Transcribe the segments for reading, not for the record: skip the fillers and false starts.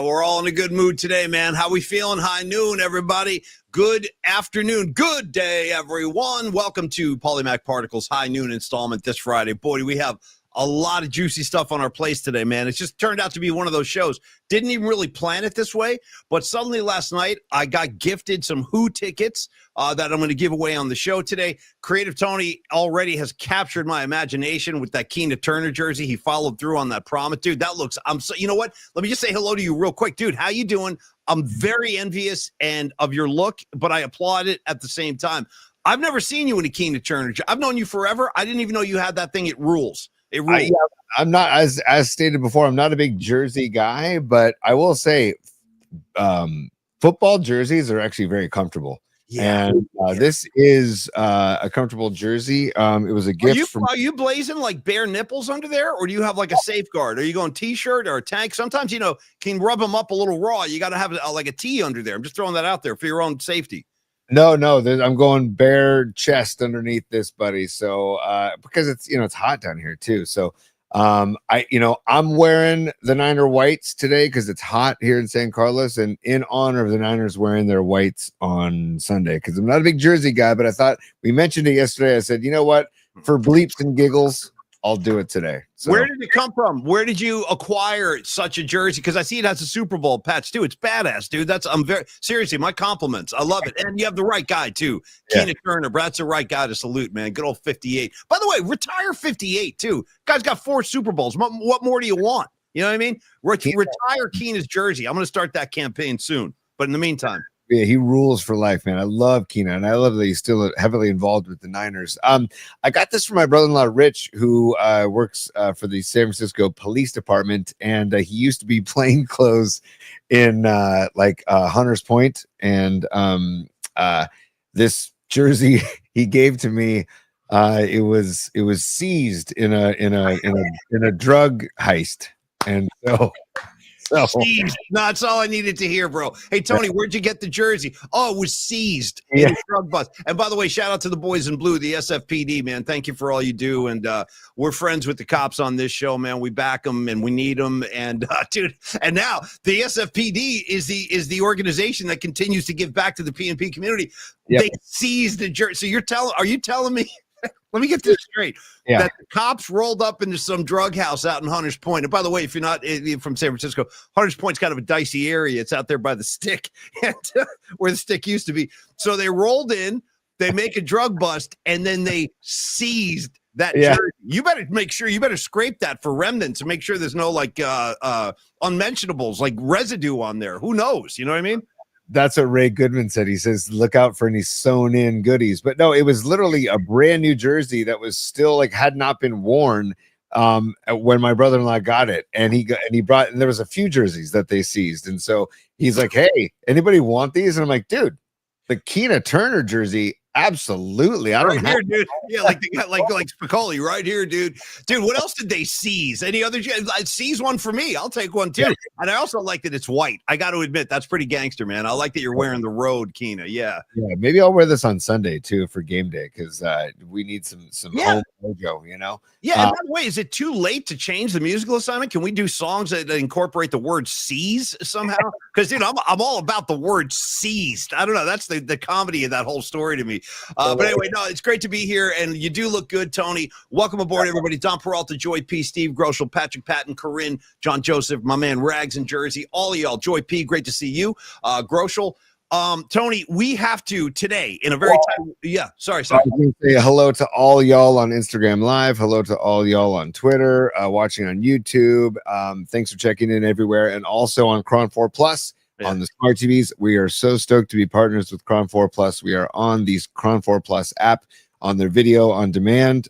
we're all in a good mood today, man. How we feeling? High noon, everybody. Good afternoon. Good day, everyone. Welcome to Polymac Particles High Noon installment this Friday. Boy, we have a lot of juicy stuff on our place today, man. It's just turned out to be one of those shows. Didn't even really plan it this way, but suddenly last night I got gifted some Who tickets that I'm going to give away on the show today. Creative Tony already has captured my imagination with that Keena Turner jersey. He followed through on that promise, dude. That looks. You know what? Let me just say hello to you real quick, dude. How you doing? I'm very envious and of your look, but I applaud it at the same time. I've never seen you in a Keena Turner. I've known you forever. I didn't even know you had that thing. It rules. I'm not, as stated before, I'm not a big jersey guy, but I will say football jerseys are actually very comfortable. Yeah. And this is a comfortable jersey. It was a gift. Are you blazing like bare nipples under there, or do you have like a safeguard? Are you going t-shirt or a tank? Sometimes, can rub them up a little raw. You got to have like a tee under there. I'm just throwing that out there for your own safety. No, I'm going bare chest underneath this, buddy. So because it's hot down here too. So I'm wearing the Niner whites today because it's hot here in San Carlos, and in honor of the Niners wearing their whites on Sunday, because I'm not a big jersey guy, but I thought we mentioned it yesterday. I said, you know what, for bleeps and giggles, I'll do it today. So, where did it come from? Where did you acquire such a jersey? Because I see it has a Super Bowl patch too. It's badass, dude. I'm very seriously, my compliments. I love it. And you have the right guy too. Yeah. Keena Turner, Brad's the right guy to salute, man. Good old 58. By the way, retire 58 too. Guy's got 4 Super Bowls. What more do you want? You know what I mean? Retire Keena's jersey. I'm going to start that campaign soon. But in the meantime, yeah, he rules for life, man. I love Keena, and I love that he's still heavily involved with the Niners. I got this from my brother-in-law, Rich, who works for the San Francisco Police Department, and he used to be plainclothes in Hunters Point, and this jersey he gave to me, it was seized in a drug heist, and so. Seized. No, that's all I needed to hear, bro. Hey, Tony, where'd you get the jersey? Oh, it was seized in a drug bust. And by the way, shout out to the boys in blue, the SFPD, man. Thank you for all you do. And we're friends with the cops on this show, man. We back them and we need them. And dude, and now the SFPD is the organization that continues to give back to the PNP community. Yep. They seized the jersey. So are you telling me? Let me get this straight. Yeah. That the cops rolled up into some drug house out in Hunters Point. And by the way, if you're not from San Francisco, Hunters Point's kind of a dicey area. It's out there by the stick, and where the stick used to be. So they rolled in, they make a drug bust, and then they seized that jersey. You better scrape that for remnants and make sure there's no unmentionables, like residue on there. Who knows? You know what I mean? That's what Ray Goodman said. He says, look out for any sewn in goodies. But no, it was literally a brand new jersey that was still had not been worn when my brother-in-law got it. And and there was a few jerseys that they seized. And so he's like, hey, anybody want these? And I'm like, dude, the Keena Turner jersey, absolutely. I don't right here, dude. Yeah, like they got like Spicoli right here, dude. Dude, what else did they seize? Any other? Seize one for me. I'll take one too. Yeah. And I also like that it's white. I got to admit, that's pretty gangster, man. I like that you're wearing the road, Keena. Yeah. Yeah. Maybe I'll wear this on Sunday too for game day, because we need some home mojo, Yeah. And by the way, is it too late to change the musical assignment? Can we do songs that incorporate the word seize somehow? Because I'm all about the word seized. I don't know. That's the comedy of that whole story to me. But anyway, no, it's great to be here, and you do look good, Tony. Welcome aboard, everybody. Don Peralta, Joy P, Steve Groschel, Patrick Patton, Corinne, John Joseph, my man Rags in Jersey, all of y'all. Joy P, great to see you. Groschel. Tony, we have to today in a very sorry. I was going to say hello to all y'all on Instagram Live. Hello to all y'all on Twitter, watching on YouTube. Thanks for checking in everywhere, and also on Cron 4 Plus. On the smart TVs. We are so stoked to be partners with Cron 4 Plus. We are on the Cron 4 Plus app on their video on demand,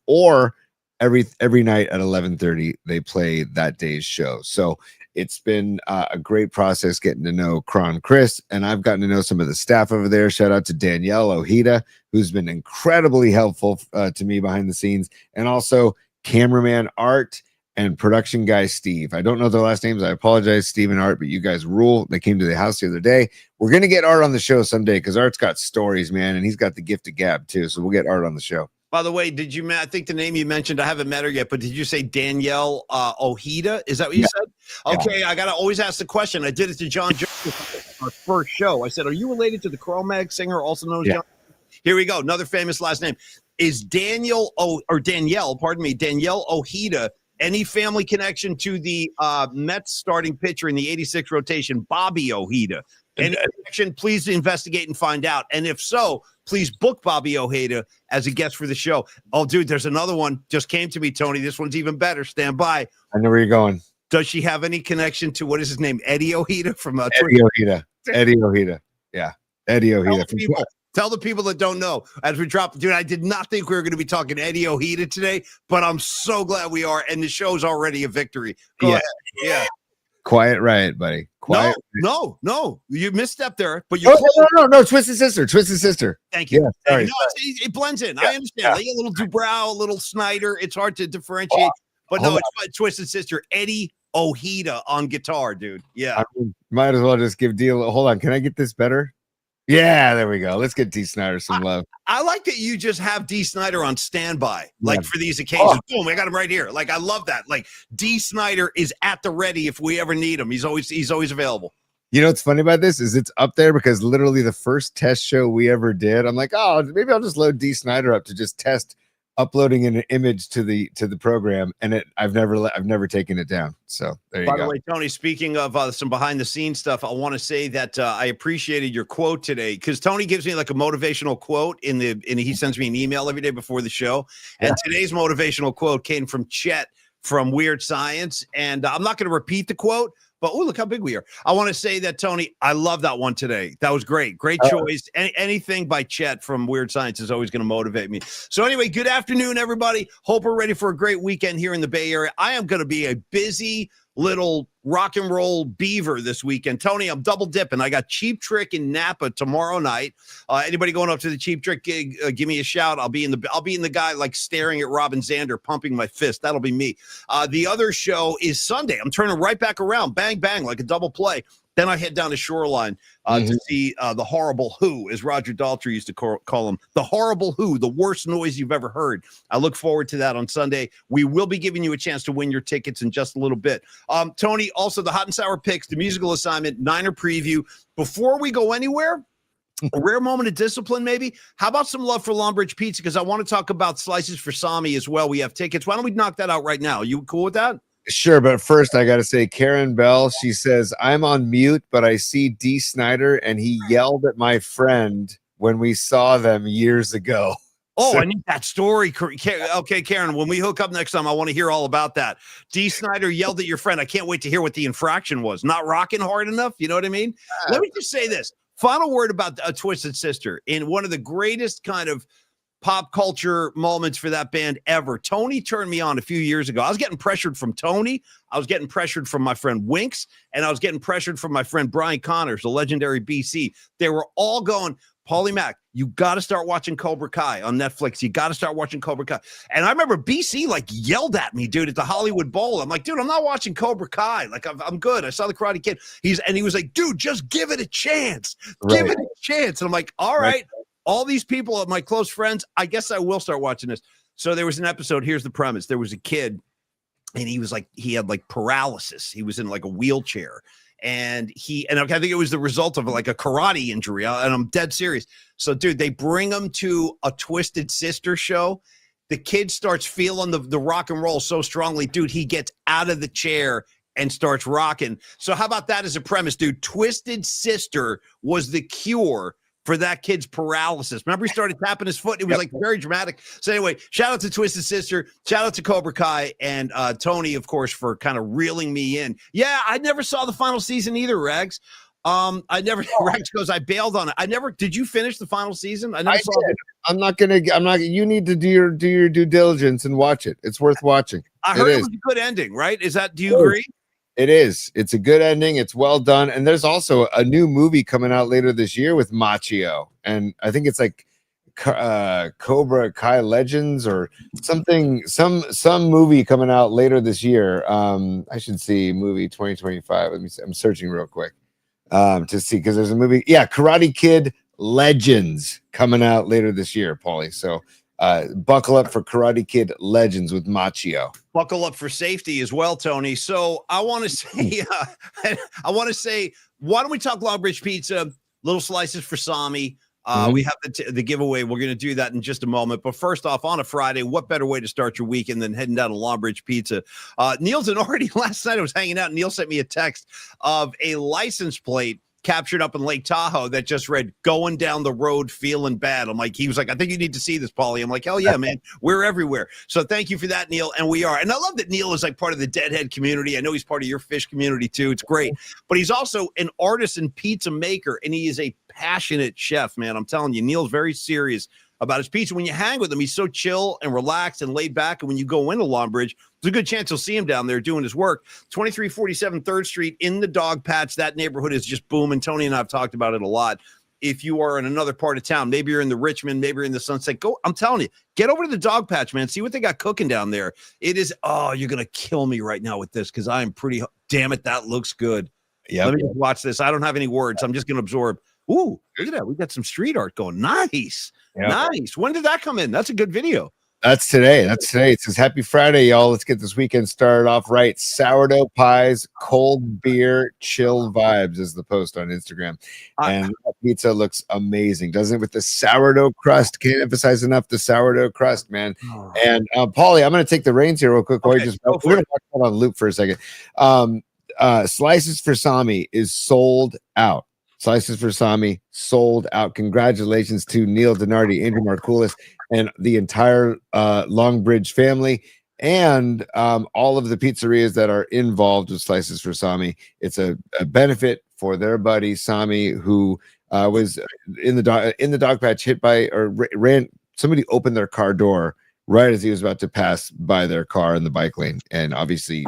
or every night at 11:30 they play that day's show. So it's been a great process getting to know Cron Chris, and I've gotten to know some of the staff over there. Shout out to Danielle Ojeda, who's been incredibly helpful to me behind the scenes, and also cameraman Art and production guy Steve. I don't know their last names. I apologize, Steve and Art, but you guys rule. They came to the house the other day. We're going to get Art on the show someday, because Art's got stories, man, and he's got the gift of gab too. So we'll get Art on the show. By the way, I think the name you mentioned, I haven't met her yet, but did you say Danielle Ojeda? Is that what you said? Okay, I gotta always ask the question. I did it to John Jones our first show. I said, "Are you related to the Cro-Mag singer, also known as John?" Here we go. Another famous last name is Danielle, pardon me, Danielle Ojeda. Any family connection to the Mets starting pitcher in the 86 rotation, Bobby Ojeda? Any connection? Please investigate and find out. And if so, please book Bobby Ojeda as a guest for the show. Oh, dude, there's another one. Just came to me, Tony. This one's even better. Stand by. I know where you're going. Does she have any connection to, what is his name? Eddie Ojeda from Eddie Ojeda. Eddie Ojeda. Yeah. Eddie Ojeda. Tell the people that don't know as we drop. Dude, I did not think we were going to be talking Eddie Ojeda today, but I'm so glad we are. And the show's already a victory. Go ahead. Yeah. Quiet Riot, buddy. Quiet. No. You misstepped there, but no. Twisted Sister. Thank you. Yeah, sorry. It blends in. I understand. Like a little Dubrow, a little Snyder. It's hard to differentiate, but no, it's Twisted Sister. Eddie Ojeda on guitar, dude. Yeah. I mean, might as well just give D. Hold on. Can I get this better? Yeah, there we go. Let's get D. Snyder some love. I like that you just have D. Snyder on standby, like for these occasions. Boom, I got him right here. Like, I love that. Like, D. Snyder is at the ready if we ever need him. He's always available. You know what's funny about this is it's up there because literally the first test show we ever did, I'm like, oh, maybe I'll just load D. Snyder up to just test uploading an image to the program, and I've never taken it down. So there you go. By the way, Tony, speaking of some behind the scenes stuff, I want to say that I appreciated your quote today, because Tony gives me like a motivational quote and he sends me an email every day before the show. And today's motivational quote came from Chet from Weird Science, and I'm not going to repeat the quote. But look how big we are. I want to say that, Tony, I love that one today. That was great. Great choice. Anything by Chet from Weird Science is always going to motivate me. So anyway, good afternoon, everybody. Hope we're ready for a great weekend here in the Bay Area. I am going to be a busy little rock and roll beaver this weekend. Tony, I'm double dipping. I got Cheap Trick in Napa tomorrow night. Anybody going up to the Cheap Trick gig, give me a shout. I'll be in the guy like staring at Robin Zander, pumping my fist. That'll be me. The other show is Sunday. I'm turning right back around. Bang, bang, like a double play. Then I head down to Shoreline to see the Horrible Who, as Roger Daltrey used to call them. The Horrible Who, the worst noise you've ever heard. I look forward to that on Sunday. We will be giving you a chance to win your tickets in just a little bit. Tony, also the Hot and Sour Picks, the musical assignment, Niner preview. Before we go anywhere, a rare moment of discipline, maybe. How about some love for Longbridge Pizza? Because I want to talk about Slices for Sami as well. We have tickets. Why don't we knock that out right now? You cool with that? Sure, but first I got to say, Karen Bell, she says, I'm on mute, but I see D. Snyder, and he yelled at my friend when we saw them years ago. Oh, I need that story. Okay, Karen, when we hook up next time, I want to hear all about that. D. Snyder yelled at your friend. I can't wait to hear what the infraction was. Not rocking hard enough? You know what I mean? Let me just say this. Final word about Twisted Sister. In one of the greatest kind of pop culture moments for that band ever. Tony turned me on a few years ago. I was getting pressured from Tony. I was getting pressured from my friend Winks, and I was getting pressured from my friend Brian Connors, the legendary BC. They were all going, Paulie Mac, you got to start watching Cobra Kai on Netflix. You got to start watching Cobra Kai. And I remember BC like yelled at me, dude, at the Hollywood Bowl. I'm like, dude, I'm not watching Cobra Kai. Like, I'm good. I saw the Karate Kid. He was like, dude, just give it a chance. Give it a chance. And I'm like, all right. All these people, my close friends, I guess I will start watching this. So there was an episode. Here's the premise. There was a kid, and he had like paralysis. He was in like a wheelchair, and I think it was the result of like a karate injury. And I'm dead serious. So, dude, they bring him to a Twisted Sister show. The kid starts feeling the rock and roll so strongly, dude. He gets out of the chair and starts rocking. So how about that as a premise, dude? Twisted Sister was the cure for that kid's paralysis. Remember, he started tapping his foot. It was like very dramatic. So anyway, shout out to Twisted Sister. Shout out to Cobra Kai and Tony, of course, for kind of reeling me in. Yeah, I never saw the final season either, Regs. Rex goes, I bailed on it. Did you finish the final season? I never saw it. You need to do your due diligence and watch it. It's worth watching. I heard it was a good ending, right? Do you agree? It is. It's a good ending. It's well done. And there's also a new movie coming out later this year with Machio. And I think it's like Cobra Kai Legends or something, some movie coming out later this year. I should see movie 2025. Let me see. I'm searching real quick to see, because there's a movie. Yeah, Karate Kid Legends coming out later this year, Paulie. So Buckle up for Karate Kid Legends with Machio. Buckle up for safety as well, Tony. So I want to say, why don't we talk Longbridge Pizza? Little slices for Sami. We have the giveaway. We're going to do that in just a moment. But first off, on a Friday, what better way to start your weekend than heading down to Longbridge Pizza? Neil's already last night I was hanging out, and Neil sent me a text of a license plate captured up in Lake Tahoe that just read "going down the road feeling bad." He was like, I think you need to see this, Paulie. I'm like, hell yeah, man. We're everywhere. So thank you for that, Neil. And we are. And I love that Neil is like part of the Deadhead community. I know he's part of your fish community too. It's great. But he's also an artisan pizza maker, and he is a passionate chef, man. I'm telling you, Neil's very serious about his pizza. When you hang with him, he's so chill and relaxed and laid back. And when you go into Longbridge, there's a good chance you'll see him down there doing his work. 2347 3rd Street in the Dog Patch. That neighborhood is just booming. Tony and I have talked about it a lot. If you are in another part of town, maybe you're in the Richmond, maybe you're in the Sunset, I'm telling you, get over to the Dog Patch, man. See what they got cooking down there. It is, you're going to kill me right now with this because I'm pretty, damn it, that looks good. Yeah. Let me just watch this. I don't have any words. I'm just going to absorb. Ooh, look at that. We got some street art going. Nice. Yep. Nice. When did that come in? That's a good video. That's today. It says happy Friday, y'all. Let's get this weekend started off right. Sourdough pies, cold beer, chill vibes is the post on Instagram. And that pizza looks amazing, doesn't it? With the sourdough crust. Can't emphasize enough the sourdough crust, man. Oh. And Paulie, I'm going to take the reins here real quick. Okay, we're going to talk on loop for a second. Slices for Sami is sold out. Slices for Sami sold out. Congratulations to Neil Donardi, Andrew Markoulis, and the entire Longbridge family, and all of the pizzerias that are involved with Slices for Sami. It's a benefit for their buddy Sami, who was in the dog patch, hit by or ran. Somebody opened their car door right as he was about to pass by their car in the bike lane, and obviously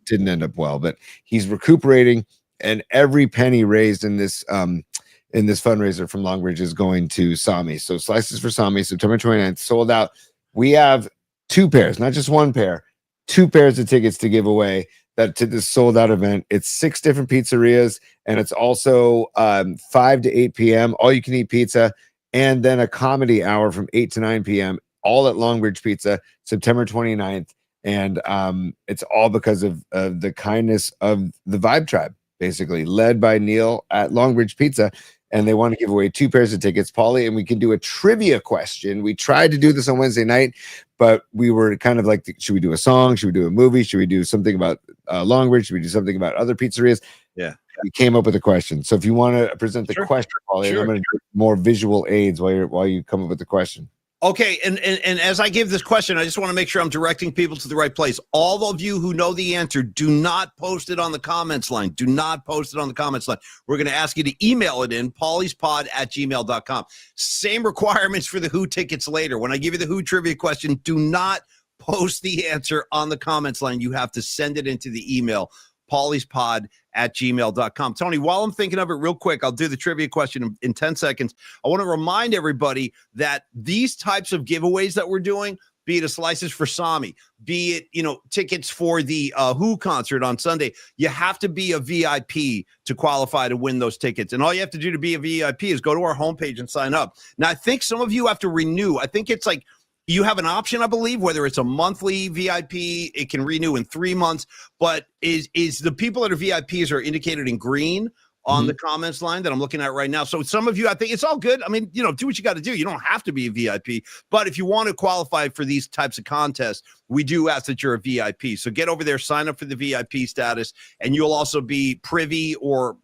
didn't end up well. But he's recuperating. And every penny raised in this fundraiser from Longbridge is going to Sami. So Slices for Sami, September 29th, sold out. We have 2 pairs, not just 1 pair, 2 pairs of tickets to give away to this sold out event. It's 6 different pizzerias, and it's also 5 to 8 p.m. all you can eat pizza, and then a comedy hour from 8 to 9 p.m. all at Longbridge Pizza, September 29th. And it's all because of the kindness of the Vibe Tribe, basically led by Neil at Longbridge Pizza, and they want to give away 2 pairs of tickets, Paulie, and we can do a trivia question. We tried to do this on Wednesday night, but we were kind of like, should we do a song? Should we do a movie? Should we do something about Longbridge? Should we do something about other pizzerias? Yeah. We came up with a question. So if you want to present the question, Paulie, I'm going to do more visual aids while you come up with the question. Okay, and as I give this question, I just want to make sure I'm directing people to the right place. All of you who know the answer, do not post it on the comments line. Do not post it on the comments line. We're going to ask you to email it in, pauliespod@gmail.com. Same requirements for the Who tickets later. When I give you the Who trivia question, do not post the answer on the comments line. You have to send it into the email, pauliespod@gmail.com. Tony, while I'm thinking of it real quick, I'll do the trivia question in 10 seconds. I want to remind everybody that these types of giveaways that we're doing, be it a Slices for Sami, be it, tickets for the Who concert on Sunday, you have to be a VIP to qualify to win those tickets. And all you have to do to be a VIP is go to our homepage and sign up. Now, I think some of you have to renew. I think it's like, you have an option, I believe, whether it's a monthly VIP, it can renew in 3 months. But is the people that are VIPs are indicated in green on the comments line that I'm looking at right now. So some of you, I think it's all good. I mean, do what you got to do. You don't have to be a VIP. But if you want to qualify for these types of contests, we do ask that you're a VIP. So get over there, sign up for the VIP status, and you'll also be privy or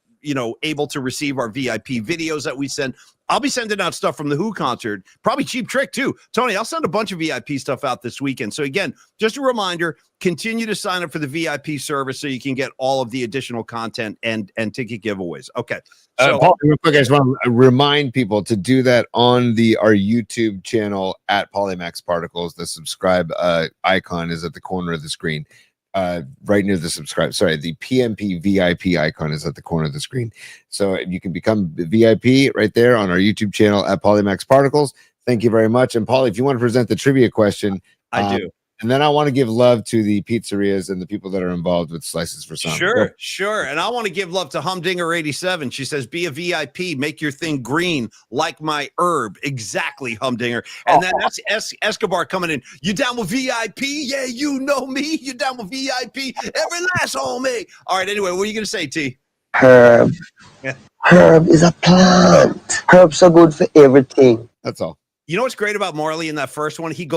able to receive our VIP videos that we send. I'll be sending out stuff from the Who concert, probably Cheap Trick too. Tony, I'll send a bunch of VIP stuff out this weekend. So again, just a reminder, continue to sign up for the VIP service so you can get all of the additional content and ticket giveaways. Okay. So Paul, real quick, I just want to remind people to do that on our YouTube channel at Polymax Particles. The subscribe icon is at the corner of the screen. Right near the the PMP VIP icon is at the corner of the screen. So you can become VIP right there on our YouTube channel at Polymax Particles. Thank you very much. And Paul, if you want to present the trivia question, I do. And then I want to give love to the pizzerias and the people that are involved with Slices for Some. Sure. And I want to give love to Humdinger87. She says, be a VIP, make your thing green like my herb. Exactly, Humdinger. And then that's Escobar coming in. You down with VIP? Yeah, you know me. You down with VIP? Every last homie. All right, anyway, what are you going to say, T? Herb. Yeah. Herb is a plant. Herbs are good for everything. That's all. You know what's great about Marley in that first one? He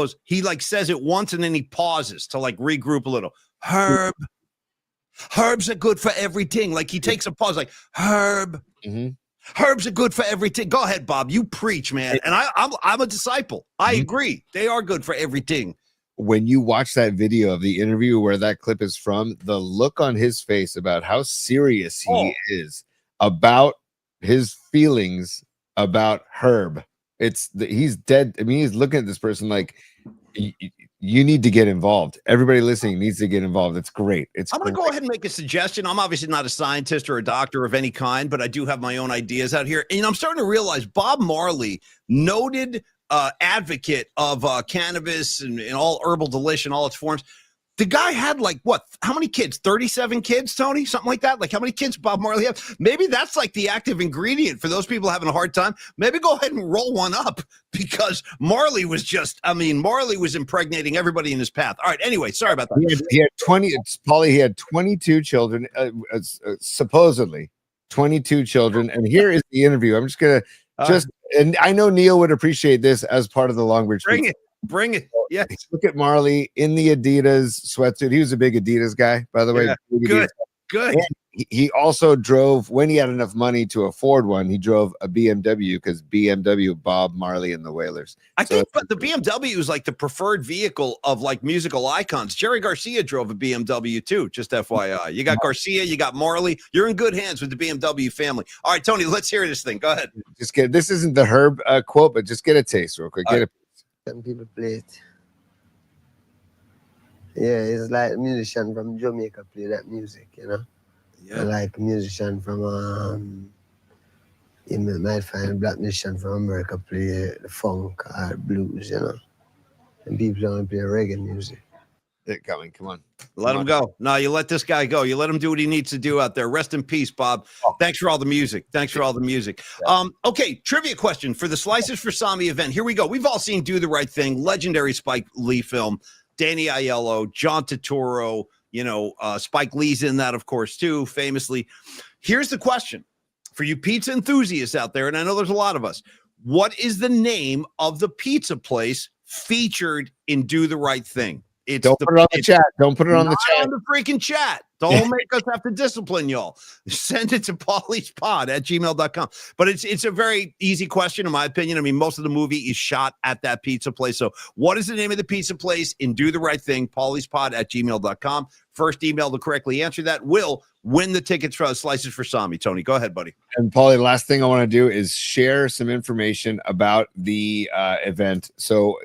like says it once and then he pauses to like regroup a little. Herbs are good for everything. Like he takes a pause, like herb. Herbs are good for everything. Go ahead, Bob. You preach, man. And I'm a disciple. I agree. They are good for everything. When you watch that video of the interview where that clip is from, the look on his face about how serious he is about his feelings about Herb. He's dead. I mean, he's looking at this person like, you need to get involved. Everybody listening needs to get involved. It's great. I'm going to go ahead and make a suggestion. I'm obviously not a scientist or a doctor of any kind, but I do have my own ideas out here. And I'm starting to realize Bob Marley, noted advocate of cannabis and all herbal delish in all its forms. The guy had like what? How many kids? 37 kids, Tony? Something like that? Like how many kids Bob Marley had? Maybe that's like the active ingredient for those people having a hard time. Maybe go ahead and roll one up because Marley was Marley was impregnating everybody in his path. All right. Anyway, sorry about that. He had 20. Paulie, he had 22 children, supposedly 22 children. And here is the interview. I'm just going to and I know Neil would appreciate this as part of the Longbridge. Bring it. Yes. Look at Marley in the Adidas sweatsuit. He was a big Adidas guy, by the way. Yeah, good. And he also drove, when he had enough money to afford one, he drove a BMW because BMW, Bob Marley and the Wailers. I think but the BMW is like the preferred vehicle of like musical icons. Jerry Garcia drove a BMW too, just FYI. You got Garcia, you got Marley. You're in good hands with the BMW family. All right, Tony, let's hear this thing. Go ahead. This isn't the Herb quote, but just get a taste real quick. Some people play it. Yeah, it's like a musician from Jamaica play that music, you know. Yeah. Like a musician from you might find a black musician from America play the funk or blues, you know. And people don't play reggae music. They're coming. Come on. Let him go. No, you let this guy go. You let him do what he needs to do out there. Rest in peace, Bob. Thanks for all the music. Yeah. Okay, trivia question for the Slices for Sami event. Here we go. We've all seen Do the Right Thing, legendary Spike Lee film. Danny Aiello, John Turturro, Spike Lee's in that, of course, too, famously. Here's the question for you pizza enthusiasts out there, and I know there's a lot of us. What is the name of the pizza place featured in Do the Right Thing? Don't put it on the chat. Don't put it on the chat. On the freaking chat. Don't make us have to discipline y'all. Send it to pauliespod@gmail.com. But it's a very easy question, in my opinion. I mean, most of the movie is shot at that pizza place. So what is the name of the pizza place in Do the Right Thing? pauliespod@gmail.com. First email to correctly answer that will win the tickets for Slices for Sami. Tony, go ahead, buddy. And Paulie, the last thing I want to do is share some information about the event. So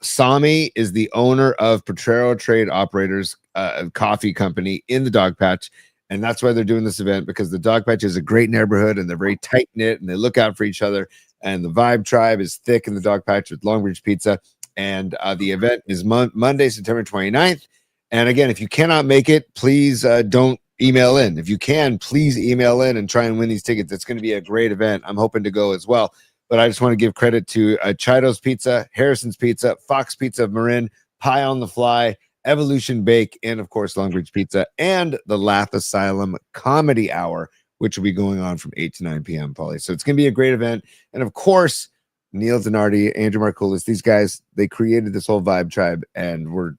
Sami is the owner of Potrero Trade Operators, a coffee company in the Dog Patch. And that's why they're doing this event, because the Dog Patch is a great neighborhood and they're very tight knit and they look out for each other. And the vibe tribe is thick in the Dog Patch with Longbridge Pizza. And the event is Monday, September 29th. And again, if you cannot make it, please don't email in. If you can, please email in and try and win these tickets. It's going to be a great event. I'm hoping to go as well. But I just want to give credit to Chido's Pizza, Harrison's Pizza, Fox Pizza of Marin, Pie on the Fly, Evolution Bake, and of course, Longbridge Pizza, and the Laugh Asylum Comedy Hour, which will be going on from 8 to 9 p.m., Paulie. So it's going to be a great event. And of course, Neil Donardi, Andrew Markoulis, these guys, they created this whole vibe tribe, and we're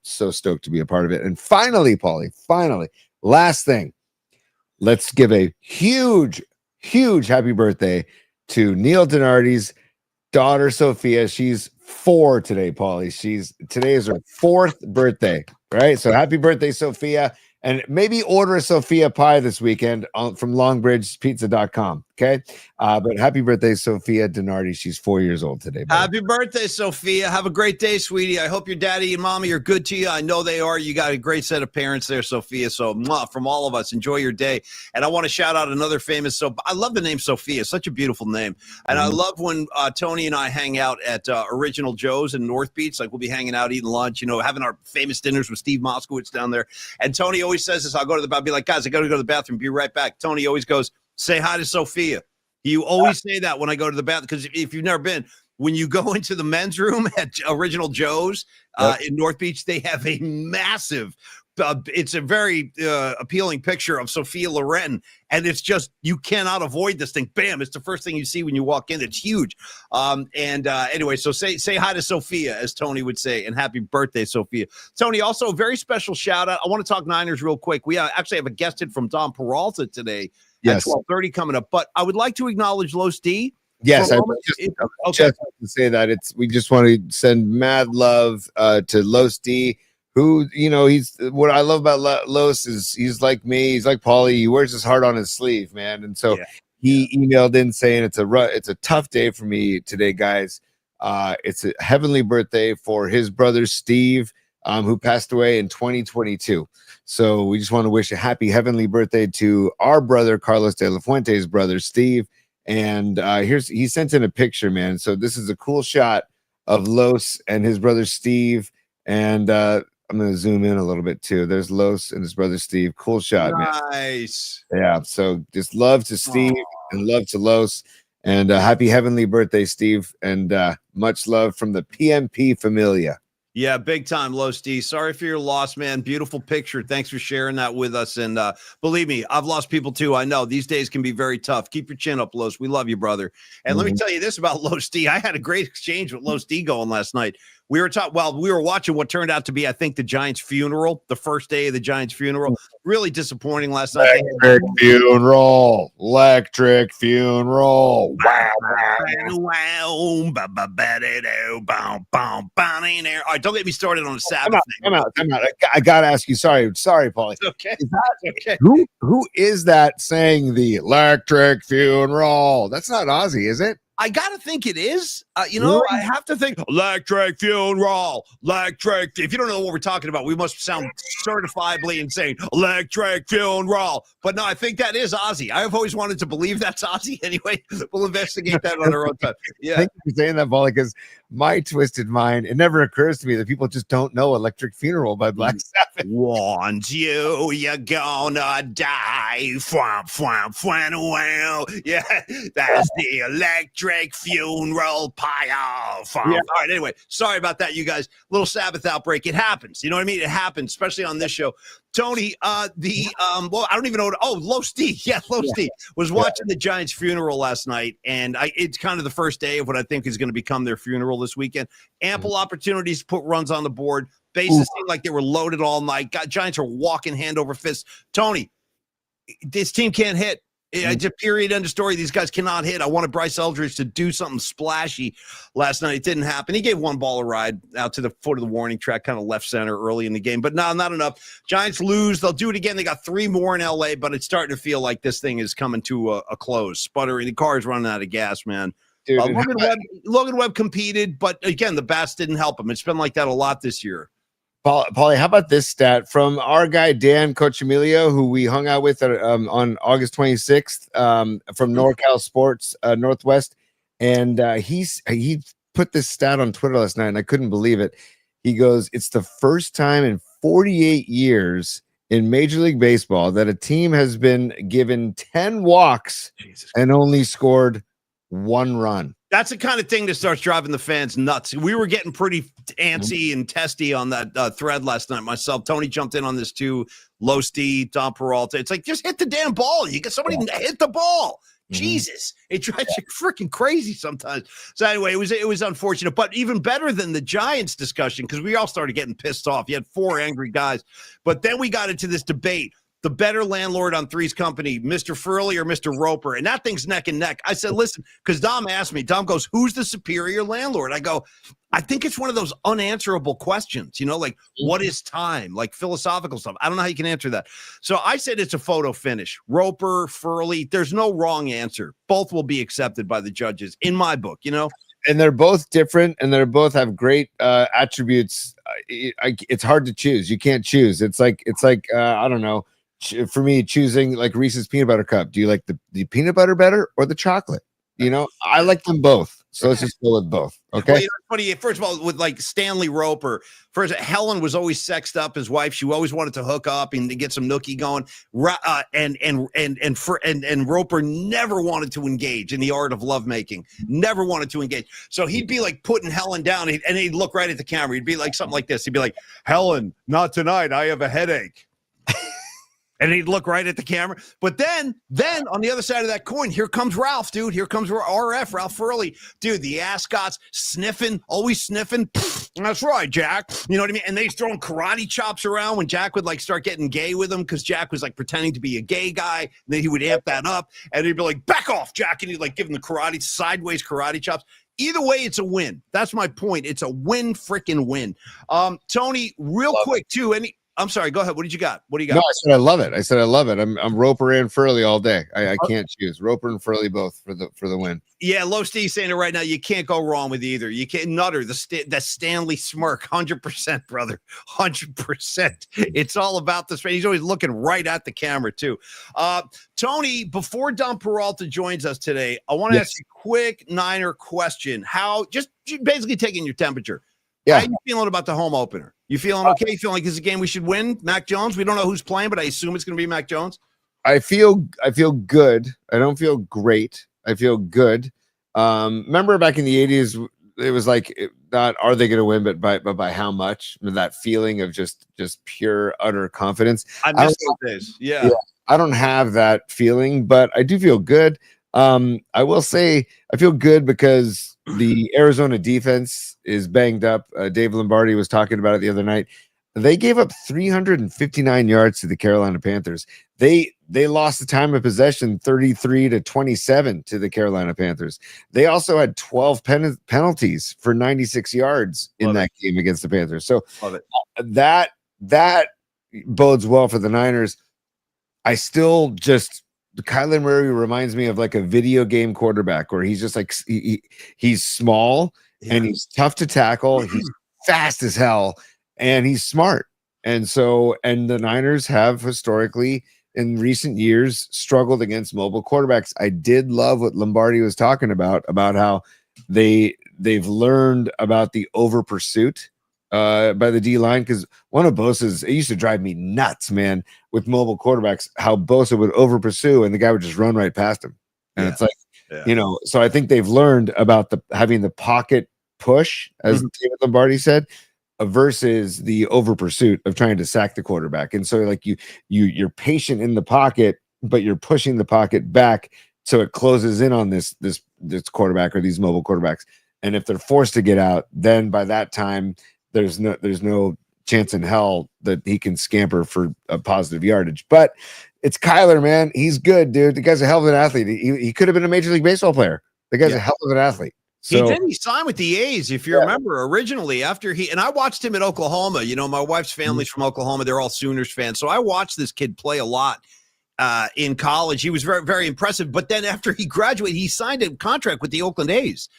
so stoked to be a part of it. And finally, Paulie, last thing, let's give a huge happy birthday to Neil Donardi's daughter, Sophia. She's 4 today, Paulie. Today is her 4th birthday, right? So happy birthday, Sophia. And maybe order a Sophia pie this weekend from longbridgepizza.com. Okay. But happy birthday, Sophia Donardi. She's 4 years old today. Buddy. Happy birthday, Sophia. Have a great day, sweetie. I hope your daddy and mommy are good to you. I know they are. You got a great set of parents there, Sophia. So from all of us, enjoy your day. And I want to shout out another famous. So I love the name Sophia. Such a beautiful name. And I love when Tony and I hang out at Original Joe's in North Beach. Like we'll be hanging out, eating lunch, having our famous dinners with Steve Moskowitz down there. And Tony always says this. I'll go to the bathroom. Be like, guys, I got to go to the bathroom. Be right back. Tony always goes, say hi to Sophia. You always say that when I go to the bathroom, because if you've never been, when you go into the men's room at Original Joe's in North Beach, they have a massive, it's a very appealing picture of Sophia Loren. And it's just, you cannot avoid this thing. Bam, it's the first thing you see when you walk in. It's huge. Anyway, so say hi to Sophia, as Tony would say, and happy birthday, Sophia. Tony, also a very special shout out. I want to talk Niners real quick. We actually have a guest in from Don Peralta today. At 12:30 coming up, but I would like to acknowledge Los D. Yes, I just have to say that we just want to send mad love to Los D, who he's what I love about Los is he's like me, he's like Paulie, he wears his heart on his sleeve, man, and so he emailed in saying it's a tough day for me today, guys. It's a heavenly birthday for his brother Steve, who passed away in 2022. So we just want to wish a happy heavenly birthday to our brother, Carlos de la Fuente's brother, Steve. And he sent in a picture, man. So this is a cool shot of Los and his brother, Steve. And I'm going to zoom in a little bit too. There's Los and his brother, Steve. Cool shot, nice. Man. Yeah. So just love to Steve and love to Los. And happy heavenly birthday, Steve. And much love from the PMP Familia. Yeah, big time, Los D. Sorry for your loss, man. Beautiful picture. Thanks for sharing that with us. And believe me, I've lost people too. I know these days can be very tough. Keep your chin up, Los. We love you, brother. And let me tell you this about Los D. I had a great exchange with Los D going last night. We were watching what turned out to be, I think, the Giants' funeral, the first day of the Giants' funeral. Really disappointing last night. Electric funeral. Wow. All right, don't get me started on a Sabbath thing. I'm out. I got to ask you. Sorry, Paulie. Okay. Okay. Who is that saying the electric funeral? That's not Ozzy, is it? I gotta think it is. Really? I have to think electric funeral, electric. If you don't know what we're talking about, we must sound certifiably insane. Electric funeral. But no, I think that is Ozzy. I've always wanted to believe that's Ozzy. Anyway, we'll investigate that on our own time. Yeah. Thank you for saying that, Paulie, because my twisted mind, it never occurs to me that people just don't know Electric Funeral by Black Sabbath. Want you're gonna die. Yeah, that's the electric funeral pile. Yeah. All right, anyway, sorry about that, you guys. Little Sabbath outbreak. It happens. You know what I mean? It happens, especially on this show. Tony, I don't even know Los D. Yeah, Los D was watching the Giants funeral last night, and it's kind of the first day of what I think is going to become their funeral this weekend. Ample opportunities to put runs on the board. Bases seemed like they were loaded all night. Giants are walking hand over fist. Tony, this team can't hit. It's a period, end of story. These guys cannot hit. I wanted Bryce Eldridge to do something splashy last night. It didn't happen. He gave one ball a ride out to the foot of the warning track, kind of left center early in the game. But no, not enough. Giants lose. They'll do it again. They got 3 more in L.A., but it's starting to feel like this thing is coming to a close. Sputtering. The car is running out of gas, man. Dude, Logan Webb competed, but again, the bats didn't help him. It's been like that a lot this year. Paulie, how about this stat from our guy Dan Cochemilio, who we hung out with on August 26th from NorCal Sports Northwest, and he put this stat on Twitter last night, and I couldn't believe it. He goes, "It's the first time in 48 years in Major League Baseball that a team has been given 10 walks and only scored 1 run." That's the kind of thing that starts driving the fans nuts. We were getting pretty antsy and testy on that thread last night. Myself, Tony jumped in on this too. Los D, Don Peralta. It's like, just hit the damn ball. You get somebody to hit the ball. Jesus, it drives you freaking crazy sometimes. So anyway, it was unfortunate, but even better than the Giants discussion, because we all started getting pissed off. You had 4 angry guys, but then we got into this debate. the better landlord on Three's Company, Mr. Furley or Mr. Roper? And that thing's neck and neck. I said, listen, because Dom asked me, Dom goes, who's the superior landlord? I go, I think it's one of those unanswerable questions, like what is time, like philosophical stuff. I don't know how you can answer that. So I said it's a photo finish. Roper, Furley, there's no wrong answer. Both will be accepted by the judges in my book, And they're both different, and they both have great attributes. It's hard to choose. You can't choose. It's like I don't know. For me, choosing like Reese's peanut butter cup. Do you like the peanut butter better or the chocolate? I like them both. So let's just go with both. Okay. Well, it's funny. First of all, with like Stanley Roper, first Helen was always sexed up. His wife, she always wanted to hook up and to get some nookie going. And Roper never wanted to engage in the art of lovemaking. Never wanted to engage. So he'd be like putting Helen down, and he'd look right at the camera. He'd be like something like this. He'd be like, "Helen, not tonight. I have a headache." And he'd look right at the camera. But then on the other side of that coin, here comes Ralph, dude. Here comes RF, Ralph Furley. Dude, the ascots sniffing, always sniffing. That's right, Jack. You know what I mean? And they's throwing karate chops around when Jack would like start getting gay with him because Jack was like pretending to be a gay guy. And then he would amp that up. And he'd be like, back off, Jack. And he'd like give him the sideways karate chops. Either way, it's a win. That's my point. It's a freaking win. Tony, real quick, too. I'm sorry. Go ahead. What did you got? What do you got? No, I said I love it. I'm Roper and Furley all day. I can't choose. Roper and Furley both for the win. Yeah, Low Steve saying it right now. You can't go wrong with either. You can't Nutter the Stanley smirk, 100%, brother, 100%. It's all about this. He's always looking right at the camera too. Tony, before Don Peralta joins us today, I want to ask you a quick Niner question. Just basically taking your temperature. Yeah. How are you feeling about the home opener? You feeling okay? You feeling like this is a game we should win? Mac Jones? We don't know who's playing, but I assume it's going to be Mac Jones. I feel good. I don't feel great. I feel good. Remember back in the 80s, it was like not are they going to win, but by how much? That feeling of just pure utter confidence. I miss those days. Yeah. I don't have that feeling, but I do feel good. I will say I feel good because the Arizona defense is banged up. Dave Lombardi was talking about it the other night. They gave up 359 yards to the Carolina Panthers. They lost the time of possession 33-27 to the Carolina Panthers. They also had 12 penalties for 96 yards in that game against the Panthers. So that bodes well for the Niners. I still just Kyler Murray reminds me of like a video game quarterback where he's just like he's small and he's tough to tackle. He's fast as hell and he's smart. And the Niners have historically in recent years struggled against mobile quarterbacks. I did love what Lombardi was talking about how they've learned about the over pursuit by the D line, because one of Bosa's, it used to drive me nuts, man, with mobile quarterbacks, how Bosa would over pursue and the guy would just run right past him. And it's like, so I think they've learned about having the pocket push, as David Lombardi said, versus the over pursuit of trying to sack the quarterback. And so like you're patient in the pocket, but you're pushing the pocket back so it closes in on this quarterback or these mobile quarterbacks. And if they're forced to get out, then by that time there's no chance in hell that he can scamper for a positive yardage. But it's Kyler, man. He's good, dude. The guy's a hell of an athlete. He could have been a Major League Baseball player. The guy's a hell of an athlete. So, he signed with the A's, if you remember, originally after and I watched him at Oklahoma. My wife's family's from Oklahoma. They're all Sooners fans. So I watched this kid play a lot in college. He was very, very impressive. But then after he graduated, he signed a contract with the Oakland A's.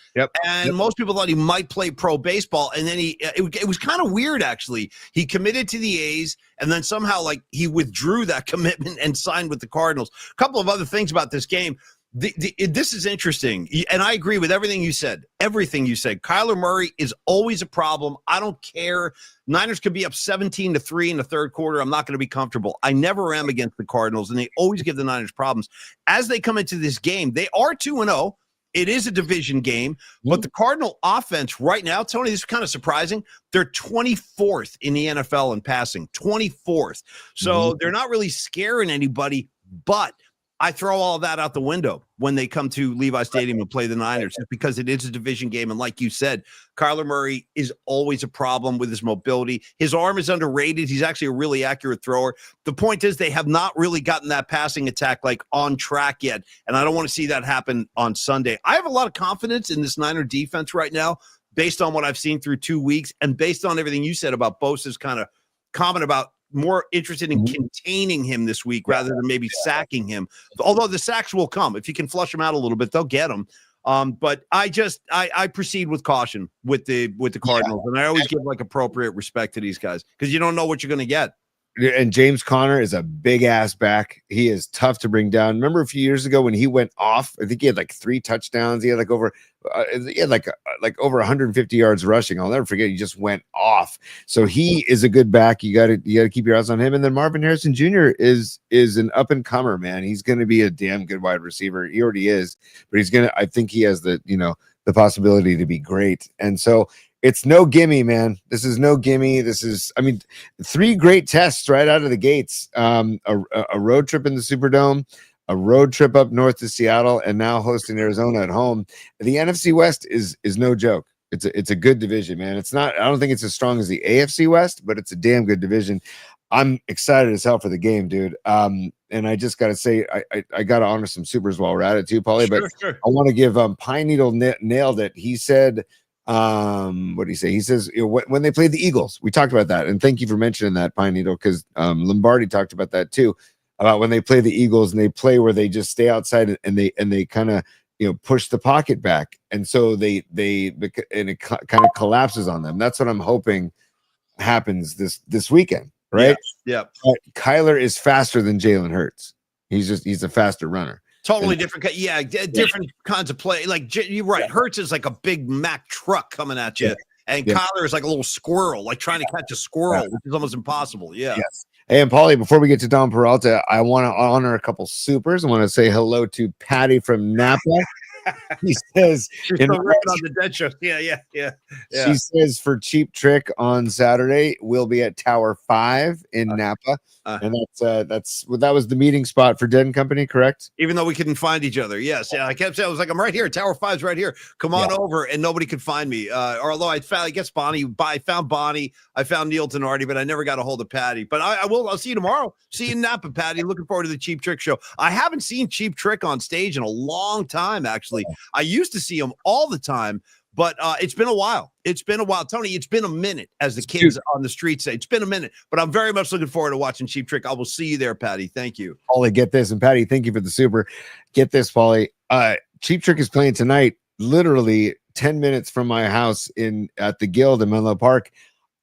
And most people thought he might play pro baseball. And then it was kind of weird, actually. He committed to the A's and then somehow like he withdrew that commitment and signed with the Cardinals. A couple of other things about this game. This is interesting, and I agree with everything you said. Kyler Murray is always a problem. I don't care. Niners could be up 17-3 in the third quarter. I'm not going to be comfortable. I never am against the Cardinals, and they always give the Niners problems. As they come into this game, they are 2-0. It is a division game, but the Cardinal offense right now, Tony, this is kind of surprising. They're 24th in the NFL in passing, 24th. So they're not really scaring anybody, but I throw all of that out the window when they come to Levi Stadium and play the Niners, just because it is a division game. And like you said, Kyler Murray is always a problem with his mobility. His arm is underrated. He's actually a really accurate thrower. The point is they have not really gotten that passing attack like on track yet. And I don't want to see that happen on Sunday. I have a lot of confidence in this Niner defense right now, based on what I've seen through 2 weeks and based on everything you said about Bosa's kind of comment about more interested in containing him this week rather than maybe sacking him. Although the sacks will come. If you can flush him out a little bit, they'll get him. But I proceed with caution with the Cardinals. And I always give like appropriate respect to these guys because you don't know what you're going to get. And James Conner is a big ass back. He is tough to bring down. Remember a few years ago when he went off? I think he had like 3 touchdowns. He had like over 150 yards rushing. I'll never forget. He just went off. So he is a good back. You got to keep your eyes on him. And then Marvin Harrison Jr. is an up and comer, man. He's going to be a damn good wide receiver. He already is, but I think he has the possibility to be great. And so it's no gimme, man. This is no gimme. This is, 3 great tests right out of the gates. A road trip in the Superdome, a road trip up north to Seattle, and now hosting Arizona at home. The NFC West is no joke. It's a good division, man. It's not. I don't think it's as strong as the AFC West, but it's a damn good division. I'm excited as hell for the game, dude. And I just got to say, I got to honor some supers while we're at it too, Paulie. Sure. I want to give Pine Needle nailed it. He said. What did he say? He says when they played the Eagles, we talked about that, and thank you for mentioning that, Pine Needle, because Lombardi talked about that too, about when they play the Eagles and they play where they just stay outside and they kind of push the pocket back, and so and it kind of collapses on them. That's what I'm hoping happens this weekend, right? Yeah. But Kyler is faster than Jalen Hurts. He's a faster runner. Totally different. Yeah, different kinds of play. Like you're right. Hertz is like a big Mack truck coming at you, and Kyler is like a little squirrel, like trying to catch a squirrel, which is almost impossible. Yeah. Yes. Hey, and Paulie, before we get to Don Peralta, I want to honor a couple supers. I want to say hello to Patty from Napa. He says, "She's still ripping on the Dead Show." Yeah. She says for Cheap Trick on Saturday, we'll be at Tower 5 in Napa, and that was the meeting spot for Dead and Company, correct? Even though we couldn't find each other, yes. Yeah, I kept saying, I was like, I'm right here. Tower 5's right here. Come on over, and nobody could find me. Or although I guess Bonnie. I found Bonnie. I found Neil Tenardi, but I never got a hold of Patty. But I'll see you tomorrow. See you in Napa, Patty. Looking forward to the Cheap Trick show. I haven't seen Cheap Trick on stage in a long time, actually. I used to see him all the time, but it's been a while. Tony, it's been a minute, as the kids on the street say. It's been a minute, but I'm very much looking forward to watching Cheap Trick. I will see you there, Patty. Thank you. Paulie, get this. And Patty, thank you for the super. Get this, Paulie. Cheap Trick is playing tonight, literally 10 minutes from my house at the Guild in Menlo Park.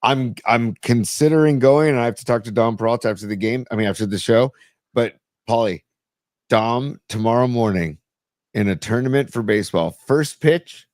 I'm considering going, and I have to talk to Dom Peralta after the show. But Paulie, Dom, tomorrow morning, in a tournament for baseball. First pitch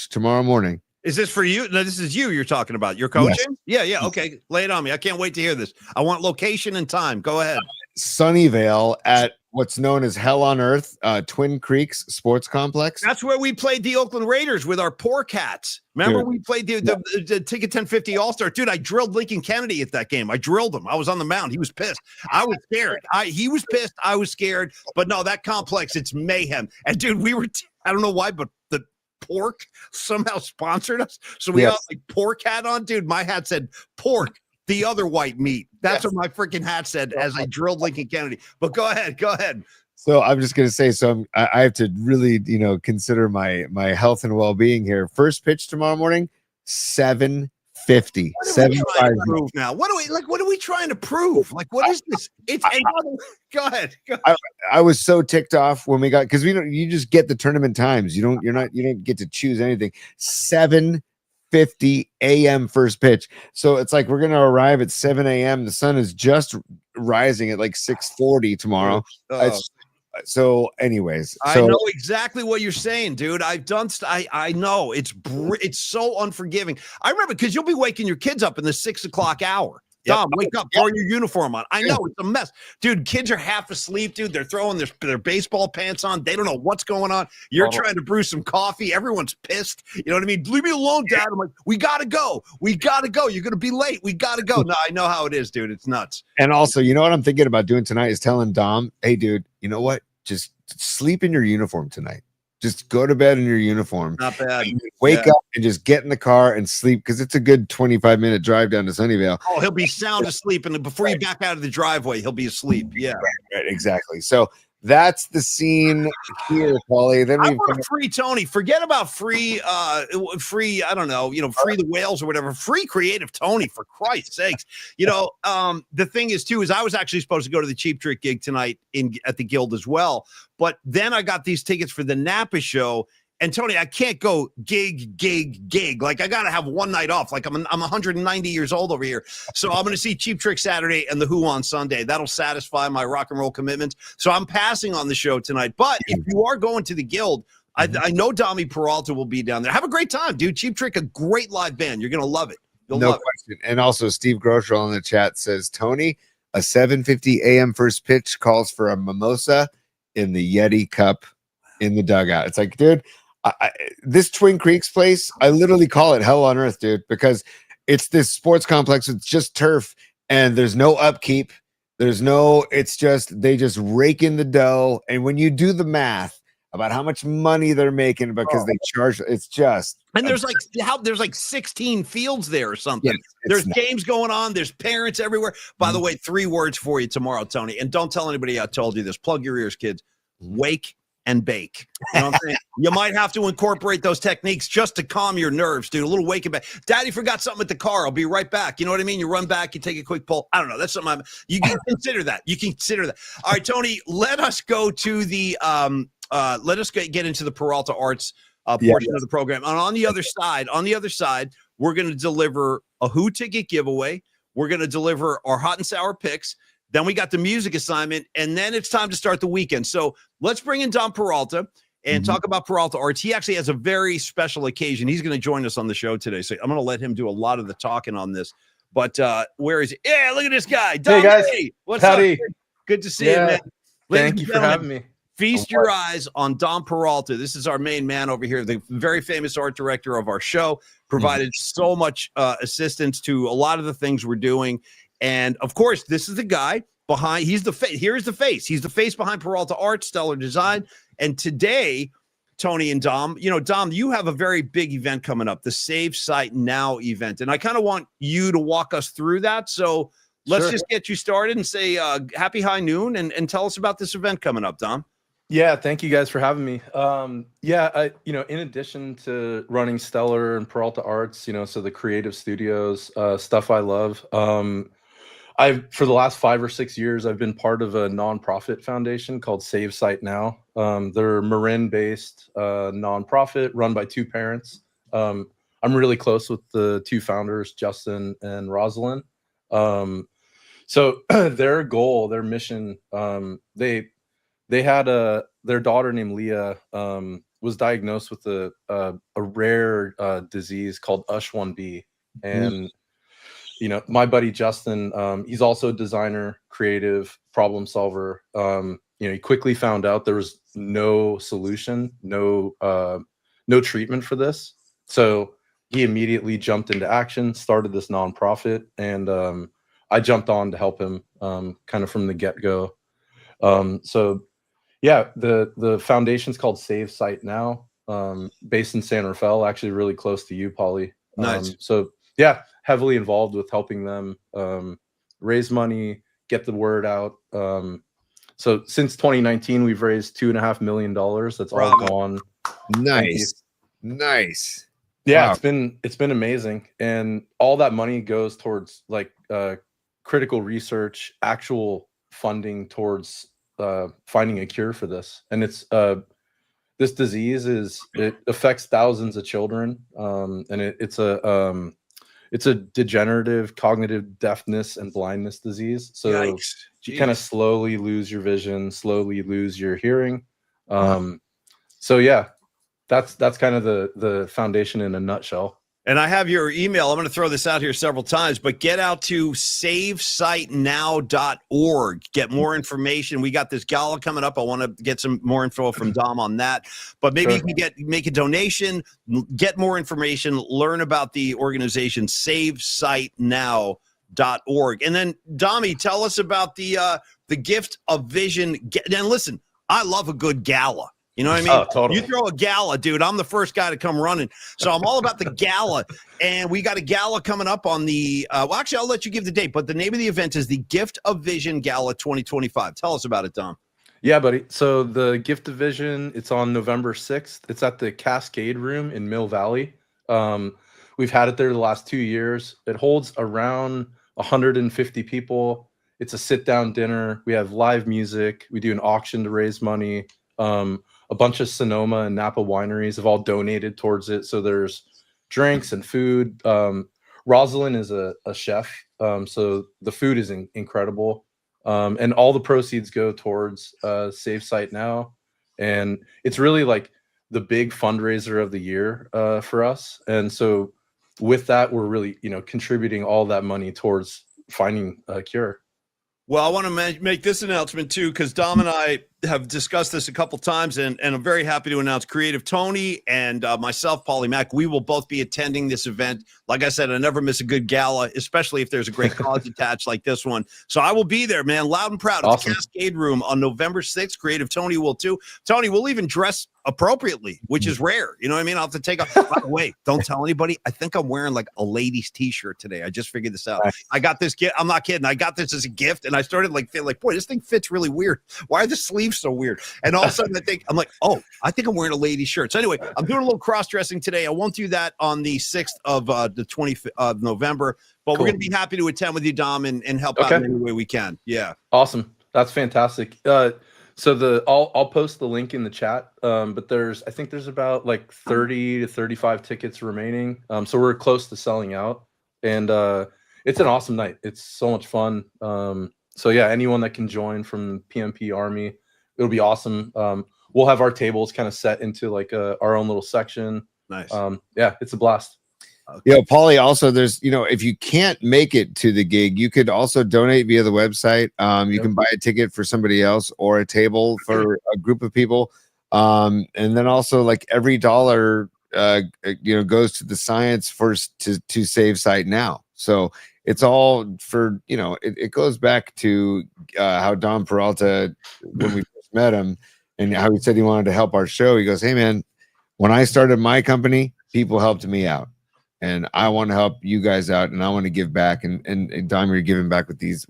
tomorrow morning. Is this for you? No, this is you're talking about. You're coaching? Yes. Yeah. Okay. Lay it on me. I can't wait to hear this. I want location and time. Go ahead. Sunnyvale at what's known as Hell on Earth, Twin Creeks Sports Complex. That's where we played the Oakland Raiders with our poor cats. Remember, we played the Ticket 1050 All-Star. Dude, I drilled Lincoln Kennedy at that game. I drilled him. I was on the mound. He was pissed. I was scared. He was pissed. I was scared. But no, that complex, it's mayhem. And dude, we were, I don't know why, but the pork somehow sponsored us. So we got like pork hat on. Dude, my hat said pork, the other white meat. That's what my freaking hat said as I drilled Lincoln Kennedy. But go ahead. So I'm just going to say, I have to really, consider my health and well-being here. First pitch tomorrow morning, 7:50. 7:50 now. What are we trying to prove? Like, what is this? Go ahead. I was so ticked off when we got, because you just get the tournament times. You don't get to choose anything. 7:50 a.m. first pitch. So it's like we're going to arrive at 7 a.m. The sun is just rising at like 6:40 tomorrow. So anyways, I know exactly what you're saying, dude. I've done I know it's so unforgiving. I remember because you'll be waking your kids up in the 6 o'clock hour. Dom, wake up, throw your uniform on. I know it's a mess. Dude, kids are half asleep, dude. They're throwing their baseball pants on. They don't know what's going on. You're trying to brew some coffee. Everyone's pissed. You know what I mean? Leave me alone, Dad. I'm like, we got to go. We got to go. You're going to be late. We got to go. No, I know how it is, dude. It's nuts. And also, you know what I'm thinking about doing tonight is telling Dom, hey, dude, you know what? Just sleep in your uniform tonight. Just go to bed in your uniform. Not bad. Wake up and just get in the car and sleep because it's a good 25-minute drive down to Sunnyvale. Oh, he'll be sound asleep. And before you back out of the driveway, he'll be asleep. Yeah. Right, exactly. So that's the scene here, Paulie. Then I want to free Tony. Forget about free, I don't know, free the whales or whatever. Free creative Tony, for Christ's sakes. The thing is, too, is I was actually supposed to go to the Cheap Trick gig tonight at the Guild as well. But then I got these tickets for the Napa show. And Tony, I can't go gig. Like I got to have one night off. Like I'm 190 years old over here. So I'm going to see Cheap Trick Saturday and The Who on Sunday. That'll satisfy my rock and roll commitments. So I'm passing on the show tonight. But if you are going to the Guild, I know Dami Peralta will be down there. Have a great time, dude. Cheap Trick, a great live band. You're going to love it. You'll love question. It. And also Steve Groschel in the chat says, Tony, a 7:50 a.m. first pitch calls for a mimosa in the Yeti cup in the dugout. It's like, dude, this Twin Creeks place, I literally call it hell on earth, dude, because it's this sports complex. It's just turf and there's no upkeep. It's just, they just rake in the dough. And when you do the math about how much money they're making because they charge, it's just. And there's like 16 fields there or something. Yeah, there's games going on. There's parents everywhere. By the way, 3 words for you tomorrow, Tony. And don't tell anybody I told you this. Plug your ears, kids. Wake and bake. You know what I'm saying? You might have to incorporate those techniques just to calm your nerves, dude. A little wake and bake. Daddy forgot something at the car. I'll be right back. You know what I mean? You run back, you take a quick pull. I don't know. That's something you can consider that. You can consider that. All right, Tony, let us go to the get into the Peralta Arts portion of the program. And on the other side, we're going to deliver a Who ticket giveaway. We're going to deliver our hot and sour picks. Then we got the music assignment, and then it's time to start the weekend. So let's bring in Dom Peralta and talk about Peralta Arts. He actually has a very special occasion. He's going to join us on the show today. So I'm going to let him do a lot of the talking on this. But where is he? Yeah, look at this guy. Dom, hey, guys. What's Howdy. up? Good to see you, man. Thank you for having me. Feast your eyes on Dom Peralta. This is our main man over here, the very famous art director of our show, provided so much assistance to a lot of the things we're doing. And of course, this is the guy behind. He's the face. Here's the face. He's the face behind Peralta Art, Stellar Design. And today, Tony and Dom, Dom, you have a very big event coming up, the Save Site Now event. And I kind of want you to walk us through that. So let's just get you started and say happy high noon and tell us about this event coming up, Dom. Yeah, thank you guys for having me. In addition to running Stellar and Peralta Arts, so the creative studios, stuff I love. For the last 5 or 6 years, I've been part of a nonprofit foundation called Save Site Now. They're Marin-based nonprofit run by 2 parents. I'm really close with the 2 founders, Justin and Rosalind. So their goal, their mission, they had their daughter named Leah was diagnosed with a rare disease called USH1B. And, my buddy Justin, he's also a designer, creative, problem solver. He quickly found out there was no solution, no treatment for this. So he immediately jumped into action, started this nonprofit, and I jumped on to help him kind of from the get-go. The foundation's called Save Site Now, based in San Rafael, actually really close to you, Paulie. Nice. Heavily involved with helping them raise money, get the word out. So since 2019, we've raised $2.5 million. That's all gone. Nice. Yeah, wow. It's been amazing, and all that money goes towards critical research, actual funding towards finding a cure for this. And it's this disease it affects thousands of children, and it's a degenerative cognitive deafness and blindness disease. So you kind of slowly lose your vision, slowly lose your hearing. That's kind of the foundation in a nutshell. And I have your email. I'm going to throw this out here several times, but get out to savesitenow.org. Get more information. We got this gala coming up. I want to get some more info from Dom on that. But maybe you can make a donation, get more information, learn about the organization, savesitenow.org. And then, Dommy, tell us about the Gift of Vision. And listen, I love a good gala. You know what I mean? Oh, totally. You throw a gala, dude, I'm the first guy to come running. So I'm all about the gala. And we got a gala coming up on the, well, actually, I'll let you give the date. But the name of the event is the Gift of Vision Gala 2025. Tell us about it, Dom. Yeah, buddy. So the Gift of Vision, it's on November 6th. It's at the Cascade Room in Mill Valley. We've had it there the last 2 years. It holds around 150 people. It's a sit-down dinner. We have live music. We do an auction to raise money. A bunch of Sonoma and Napa wineries have all donated towards it. So there's drinks and food. Rosalind is a chef. So the food is incredible. And all the proceeds go towards Save Site Now. And it's really like the big fundraiser of the year for us. And so with that, we're really, contributing all that money towards finding a cure. Well, I want to make this announcement too, because Dom and I have discussed this a couple times, and I'm very happy to announce Creative Tony and myself, Paulie Mack, we will both be attending this event. Like I said, I never miss a good gala, especially if there's a great cause attached like this one. So I will be there, man, loud and proud. Awesome. It's Cascade Room on November 6th. Creative Tony will too. Tony, we'll even dress appropriately, which is rare. You know what I mean? I'll have to take off. By the way, don't tell anybody. I think I'm wearing like a ladies t-shirt today. I just figured this out. Nice. I got this gift. I'm not kidding. I got this as a gift, and I started feeling like, boy, this thing fits really weird. Why are the sleeves so weird? And all of a sudden I'm like, oh, I think I'm wearing a ladies shirt. So anyway, I'm doing a little cross-dressing today. I won't do that on the 6th of the 20th of November, but Cool. we're going to be happy to attend with you, Dom, and help out in any way we can. Yeah. Awesome. That's fantastic. So I'll post the link in the chat. But I think there's about like 30 to 35 tickets remaining. So we're close to selling out, and it's an awesome night. It's so much fun. So yeah, anyone that can join from PMP Army, it'll be awesome. We'll have our tables kind of set into like our own little section. Nice. Yeah, it's a blast. Yeah, Paulie, also there's, if you can't make it to the gig, you could also donate via the website. You can buy a ticket for somebody else or a table for a group of people. And then also like every dollar, goes to the science to Save Site Now. So it's all for, it goes back to how Don Peralta, when we first met him, and how he said he wanted to help our show. He goes, hey man, when I started my company, people helped me out. And I want to help you guys out, and I want to give back. And Dom, you're giving back with this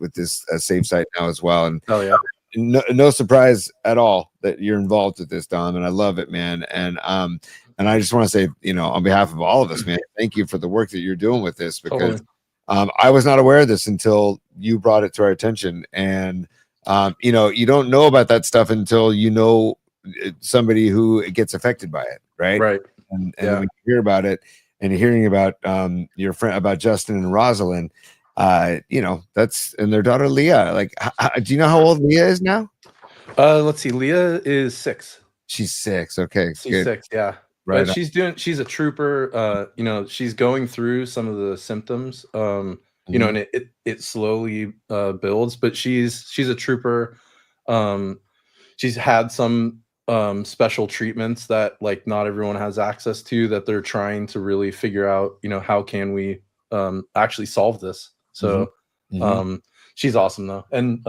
Save Site Now as well. And Oh yeah, no surprise at all that you're involved with this, Dom. And I love it, man. And I just want to say, on behalf of all of us, man, thank you for the work that you're doing with this, because I was not aware of this until you brought it to our attention. And you don't know about that stuff until somebody who gets affected by it, right? right. And when you hear about it. And hearing about your friend, about Justin and Rosalind, that's, and their daughter Leah. Like, do you know how old Leah is now? Let's see. Leah is 6. She's 6. Okay, She's good. 6. Yeah. Right. But she's a trooper. She's going through some of the symptoms. And it slowly builds. But she's a trooper. She's had some special treatments that like not everyone has access to, that they're trying to really figure out, how can we actually solve this. So she's awesome though. And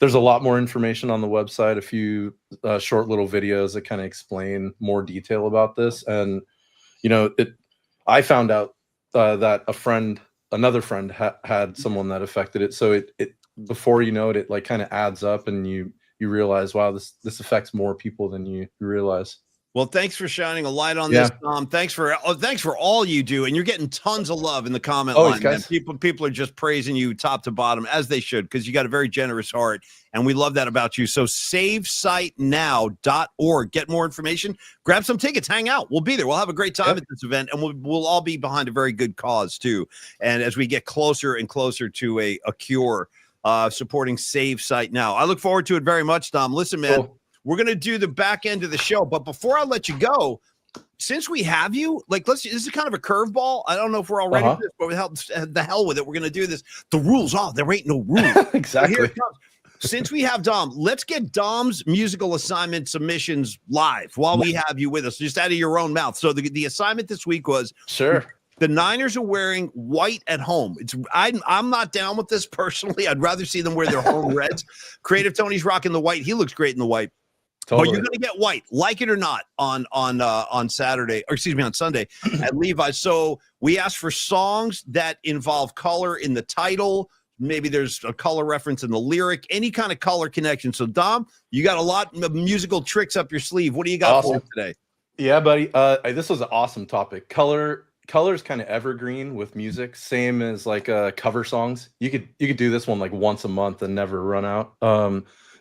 there's a lot more information on the website, a few short little videos that kind of explain more detail about this. And I found out that another friend had someone that affected it. So it before you know it, it like kind of adds up, and you realize, wow, this affects more people than you realize. Well, thanks for shining a light on this, Tom. Thanks for all you do, and you're getting tons of love in the comment line. Man. People are just praising you top to bottom, as they should, because you got a very generous heart, and we love that about you. So savesitenow.org. Get more information. Grab some tickets. Hang out. We'll be there. We'll have a great time at this event, and we'll all be behind a very good cause too. And as we get closer and closer to a cure, supporting Save Site Now. I look forward to it very much, Dom. Listen, man, We're going to do the back end of the show. But before I let you go, since we have you, like, this is kind of a curveball. I don't know if we're all ready for this, but the hell with it. We're going to do this. The rules are there ain't no rules. Exactly. So here it comes. Since we have Dom, let's get Dom's musical assignment submissions live while we have you with us, just out of your own mouth. So the assignment this week was the Niners are wearing white at home. I'm not down with this personally. I'd rather see them wear their home reds. Creative Tony's rocking the white. He looks great in the white. Totally. But you're going to get white, like it or not, on Saturday, or excuse me, on Sunday at Levi's. So we asked for songs that involve color in the title. Maybe there's a color reference in the lyric, any kind of color connection. So, Dom, you got a lot of musical tricks up your sleeve. What do you got for us today? Yeah, buddy. This was an awesome topic. Color is kind of evergreen with music, same as like cover songs. You could do this one like once a month and never run out.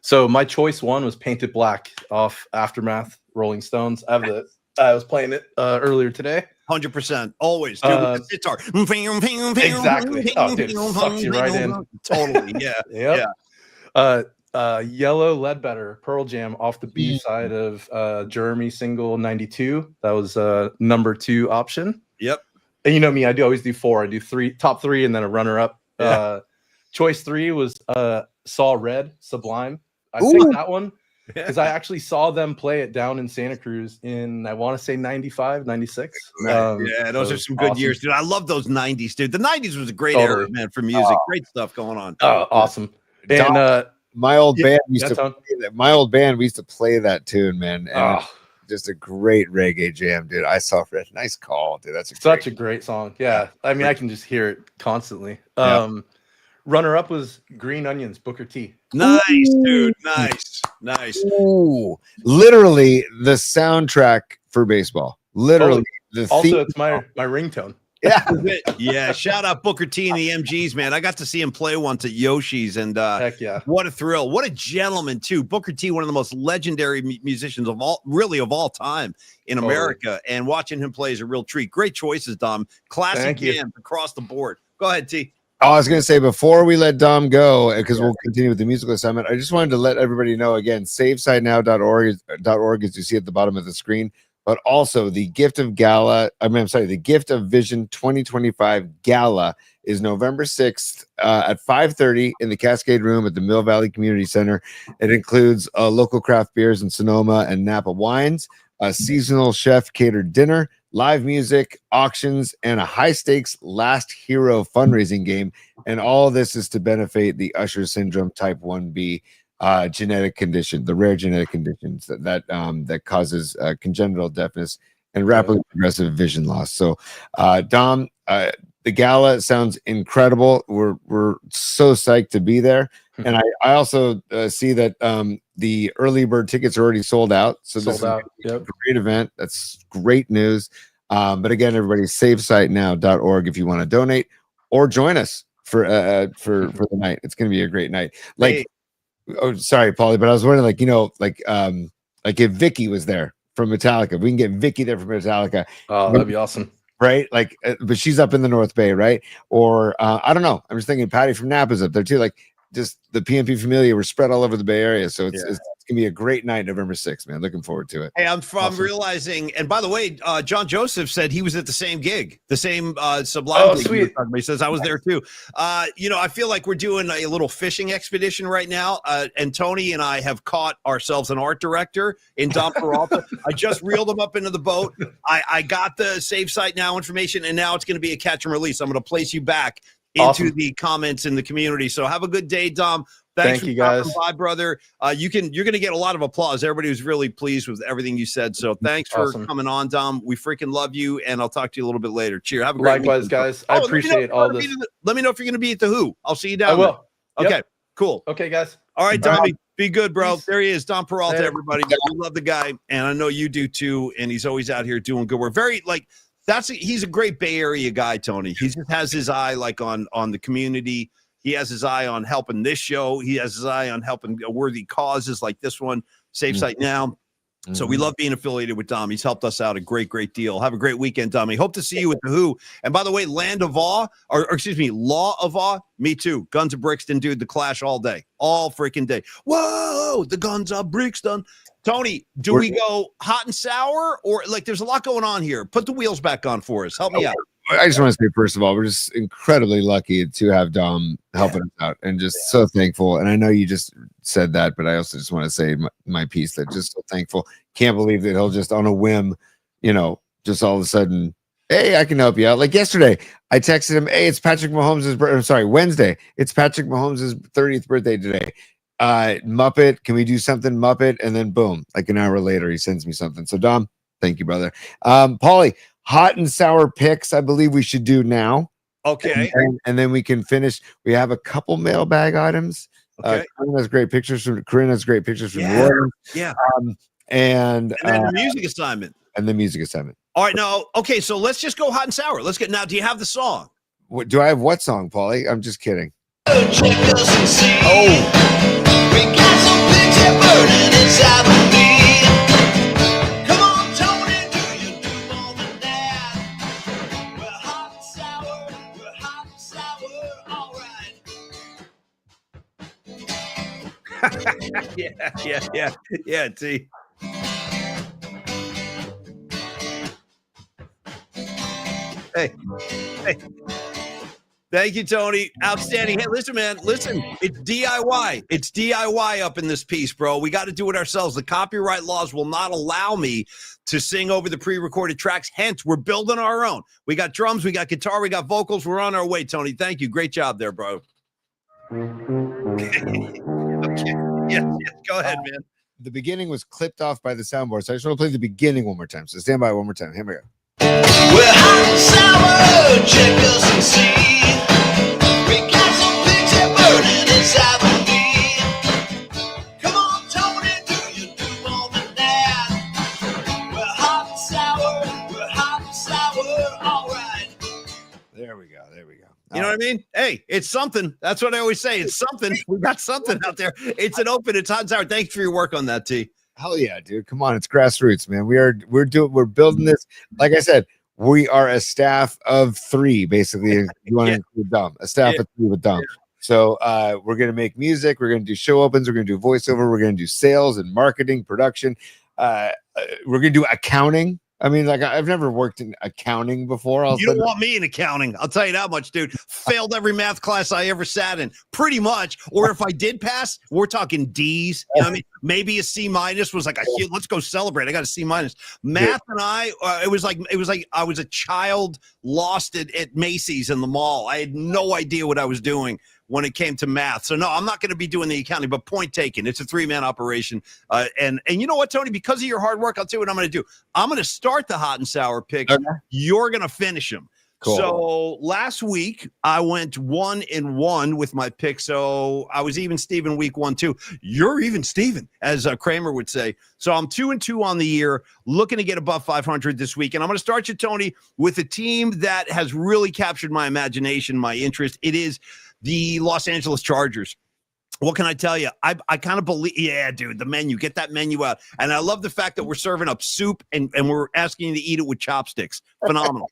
So my choice one was Painted Black off Aftermath, Rolling Stones. I was playing it earlier today. 100%. Always. Dude, with the sitar. Exactly. Oh, dude, it sucks you right in. Totally. Yeah. Yep. Yeah. Yellow Ledbetter, Pearl Jam off the B side of Jeremy single 92. That was number 2 option. Yep. And you know me, I always do 4. I do 3, top 3, and then a runner up. Yeah. Choice 3 was Saw Red, Sublime. I picked that one because I actually saw them play it down in Santa Cruz in, I want to say 95, 96. Yeah, those are some good years, dude. I love those 90s, dude. The 90s was a great era, man, for music. Great stuff going on. Oh, awesome. And my old band used to play that. My old band, we used to play that tune, man. And just a great reggae jam, dude. I Saw Red. Nice call, dude. That's such a great song. Yeah. I mean, I can just hear it constantly. Runner up was Green Onions, Booker T. Nice, dude. Nice. Ooh, literally the soundtrack for baseball. Literally. Also, it's my ringtone. Yeah. Yeah. Shout out Booker T and the MGs, man. I got to see him play once at Yoshi's, and heck yeah. What a thrill. What a gentleman, too. Booker T, one of the most legendary musicians of all time in America. And watching him play is a real treat. Great choices, Dom. Classic jams across the board. Go ahead, T. I was going to say, before we let Dom go, because we'll continue with the musical assignment, I just wanted to let everybody know again, SaveSideNow.org as you see at the bottom of the screen, but also the Gift of Vision 2025 Gala is November 6th at 5:30 in the Cascade Room at the Mill Valley Community Center. It includes local craft beers in Sonoma and Napa wines, a seasonal chef catered dinner, live music, auctions, and a high-stakes Last Hero fundraising game. And all of this is to benefit the Usher syndrome type 1B genetic condition, the rare genetic conditions that causes congenital deafness and rapidly progressive vision loss. So, Dom, the gala sounds incredible. We're so psyched to be there. And I also see that the early bird tickets are already sold out. So this is a great event. That's great news. But again, everybody, SaveSiteNow.org if you want to donate or join us for the night. It's going to be a great night. Oh, sorry, Paulie, but I was wondering, like if Vicky was there from Metallica, we can get Vicky there from Metallica. Oh, that'd be awesome. Right? Like, but she's up in the North Bay, right? Or I don't know. I'm just thinking Patty from Napa's up there too. Like, just the PNP Familia were spread all over the Bay Area. So it's gonna be a great night, November 6th, man. Looking forward to it. Hey, I'm realizing, and by the way, John Joseph said he was at the same gig, the same Sublime. Oh, sweet. He says I was there too. I feel like we're doing a little fishing expedition right now. And Tony and I have caught ourselves an art director in Dom Peralta. I just reeled him up into the boat. I got the Save Site Now information, and now it's going to be a catch and release. I'm going to place you back into the comments in the community. So have a good day, Dom. Thank you, guys. Bye, brother. You're going to get a lot of applause. Everybody was really pleased with everything you said. So thanks for coming on, Dom. We freaking love you, and I'll talk to you a little bit later. Cheers. Have a great Likewise, guys. I appreciate all this. Let me know if you're going to be at the Who. I'll see you down I will. There. Okay, cool. Okay, guys. All right, Tommy. Be good, bro. There he is, Dom Peralta, everybody. We love the guy, and I know you do too, and he's always out here doing good work. He's a great Bay Area guy, Tony. He just has his eye on the community. He has his eye on helping this show. He has his eye on helping worthy causes like this one, Safe Site Now. So we love being affiliated with Dom. He's helped us out a great deal. Have a great weekend, Dommy. Hope to see you with the Who. And by the way, Land of Awe, or excuse me, Law of Awe, me too. Guns of Brixton, dude, the Clash all day. All freaking day. Whoa, the Guns of Brixton. Tony, do we go hot and sour? Or like there's a lot going on here. Put the wheels back on for us. Help me out. I just want to say, first of all, we're just incredibly lucky to have Dom helping us out and just so thankful. And I know you just said that, but I also just want to say my piece that just so thankful. Can't believe that he'll just on a whim, just all of a sudden, hey, I can help you out. Like yesterday, I texted him, hey, it's Patrick Mahomes' Wednesday. It's Patrick Mahomes' 30th birthday today. Muppet, can we do something Muppet? And then boom, like an hour later, he sends me something. So Dom, thank you, brother. Paulie, hot and sour picks, I believe we should do now. Okay. And then we can finish. We have a couple mailbag items. Okay. Corinne has great pictures from New Orleans. Yeah. And then the music assignment. And the music assignment. All right, now, okay, so let's just go hot and sour. Let's get now. Do you have the song? Do I have what song, Paulie? I'm just kidding. We got some things that burning inside of me. Come on, Tony, do you do more than that? We're hot and sour, all right. Yeah, T. Hey. Thank you, Tony. Outstanding. Hey, listen, man. Listen, it's DIY. It's DIY up in this piece, bro. We got to do it ourselves. The copyright laws will not allow me to sing over the pre-recorded tracks. Hence, we're building our own. We got drums, we got guitar, we got vocals. We're on our way, Tony. Thank you. Great job there, bro. Okay. Yes. Go ahead, man. The beginning was clipped off by the soundboard, so I just want to play the beginning one more time. So stand by one more time. Here we go. We're hot and sour, check us and see. We got some things that burning inside of me. Come on, Tony, do you do more than that? We're hot and sour, all right. There we go. You know what I mean? Hey, it's something. That's what I always say. It's something. We got something out there. It's an open. It's hot and sour. Thanks for your work on that, T. Hell yeah, dude. Come on. It's grassroots, man. We're building this. Like I said, we are a staff of 3, basically. You want to include Dom, a staff of 3 with Dom. Yeah. So we're going to make music. We're going to do show opens. We're going to do voiceover. We're going to do sales and marketing, production. We're going to do accounting. I mean, like I've never worked in accounting before. You don't want me in accounting. I'll tell you that much, dude. Failed every math class I ever sat in, pretty much. Or if I did pass, we're talking D's. You know what I mean? Maybe a C- was like let's go celebrate. I got a C-. Math and I, it was like I was a child lost at Macy's in the mall. I had no idea what I was doing when it came to math. So no, I'm not going to be doing the accounting, but point taken. It's a 3-man operation. And you know what, Tony, because of your hard work, I'll tell you what I'm going to do. I'm going to start the hot and sour picks. Okay. You're going to finish them. Cool. So last week I went 1-1 with my pick. So I was even Steven week 1 too. You're even Steven, as Kramer would say. So I'm 2-2 on the year, looking to get above 500 this week. And I'm going to start you, Tony, with a team that has really captured my imagination, my interest. It is the Los Angeles Chargers. What can I tell you? I kind of believe, dude, the menu, get that menu out. And I love the fact that we're serving up soup and we're asking you to eat it with chopsticks. Phenomenal.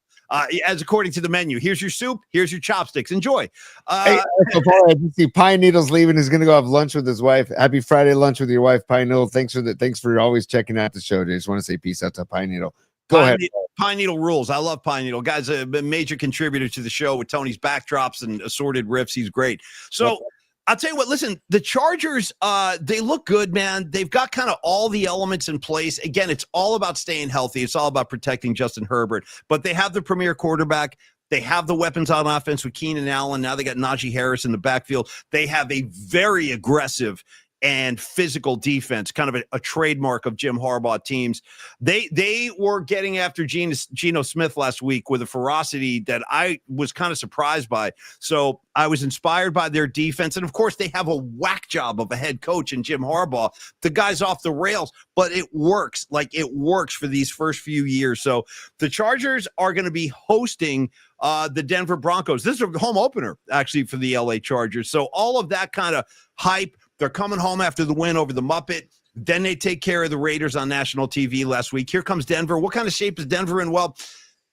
As according to the menu, here's your soup, here's your chopsticks. Enjoy. Hey, so Paul, I can see Pine Needle's leaving. He's going to go have lunch with his wife. Happy Friday lunch with your wife, Pine Needle. Thanks for always checking out the show. I just want to say peace out to Pine Needle. Go ahead. Pine Needle rules. I love Pine Needle. Guy's a major contributor to the show with Tony's backdrops and assorted riffs. He's great. So I'll tell you what, listen, the Chargers, they look good, man. They've got kind of all the elements in place. Again, it's all about staying healthy. It's all about protecting Justin Herbert. But they have the premier quarterback. They have the weapons on offense with Keenan Allen. Now they got Najee Harris in the backfield. They have a very aggressive and physical defense, kind of a trademark of Jim Harbaugh teams. They were getting after Geno Smith last week with a ferocity that I was kind of surprised by. So I was inspired by their defense. And of course, they have a whack job of a head coach in Jim Harbaugh. The guy's off the rails, but it works. Like it works for these first few years. So the Chargers are going to be hosting the Denver Broncos. This is a home opener, actually, for the LA Chargers. So all of that kind of hype. They're coming home after the win over the Muppet. Then they take care of the Raiders on national TV last week. Here comes Denver. What kind of shape is Denver in? Well,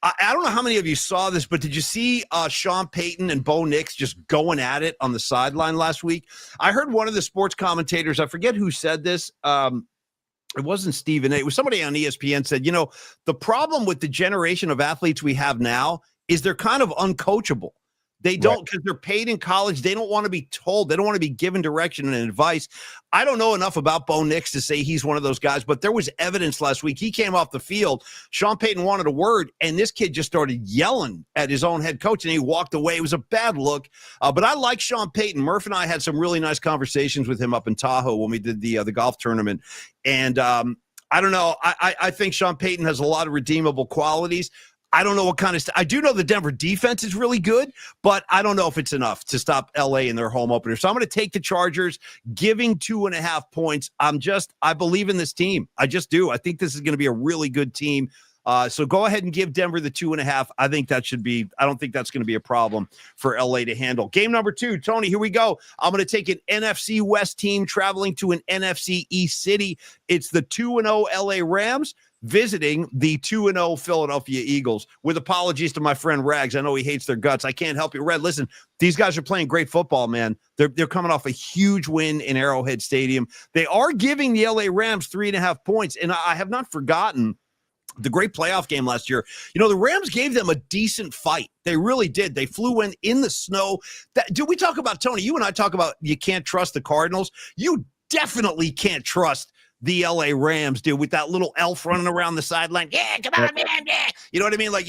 I don't know how many of you saw this, but did you see Sean Payton and Bo Nix just going at it on the sideline last week? I heard one of the sports commentators, I forget who said this. It wasn't Stephen A. It was somebody on ESPN said, the problem with the generation of athletes we have now is they're kind of uncoachable. They don't, because they're paid in college. They don't want to be told. They don't want to be given direction and advice. I don't know enough about Bo Nix to say he's one of those guys, but there was evidence last week. He came off the field. Sean Payton wanted a word, and this kid just started yelling at his own head coach, and he walked away. It was a bad look. But I like Sean Payton. Murph and I had some really nice conversations with him up in Tahoe when we did the golf tournament. And I don't know. I think Sean Payton has a lot of redeemable qualities. I don't know what kind of I do know the Denver defense is really good, but I don't know if it's enough to stop LA in their home opener. So I'm going to take the Chargers, giving 2.5 points. I believe in this team. I just do. I think this is going to be a really good team. So go ahead and give Denver the 2.5. I don't think that's going to be a problem for LA to handle. Game number 2, Tony, here we go. I'm going to take an NFC West team traveling to an NFC East city. It's the 2-0 LA Rams visiting the 2-0 Philadelphia Eagles. With apologies to my friend Rags. I know he hates their guts. I can't help you. Red, listen, these guys are playing great football, man. They're coming off a huge win in Arrowhead Stadium. They are giving the LA Rams 3.5 points, and I have not forgotten the great playoff game last year. The Rams gave them a decent fight. They really did. They flew in the snow. We talk about, Tony, you and I talk about you can't trust the Cardinals. You definitely can't trust the LA Rams, dude, with that little elf running around the sideline. Yeah, come on, man. Yeah. You know what I mean? Like,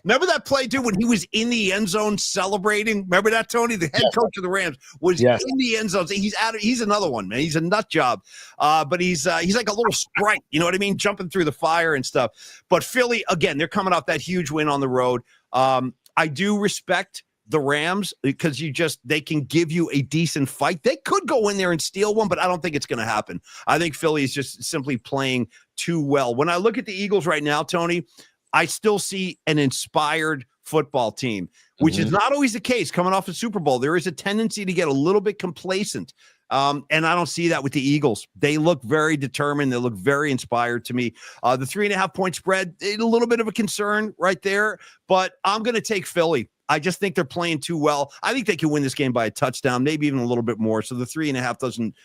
remember that play, dude, when he was in the end zone celebrating? Remember that, Tony? The head coach of the Rams was in the end zone. He's another one, man. He's a nut job. But he's like a little sprite, you know what I mean? Jumping through the fire and stuff. But Philly, again, they're coming off that huge win on the road. I do respect the Rams because they can give you a decent fight. They could go in there and steal one, but I don't think it's going to happen. I think Philly is just simply playing too well. When I look at the Eagles right now, Tony, I still see an inspired football team, which is not always the case coming off a Super Bowl. There is a tendency to get a little bit complacent. And I don't see that with the Eagles. They look very determined. They look very inspired to me. The 3.5 point spread, a little bit of a concern right there, but I'm going to take Philly. I just think they're playing too well. I think they can win this game by a touchdown, maybe even a little bit more. So the 3.5 doesn't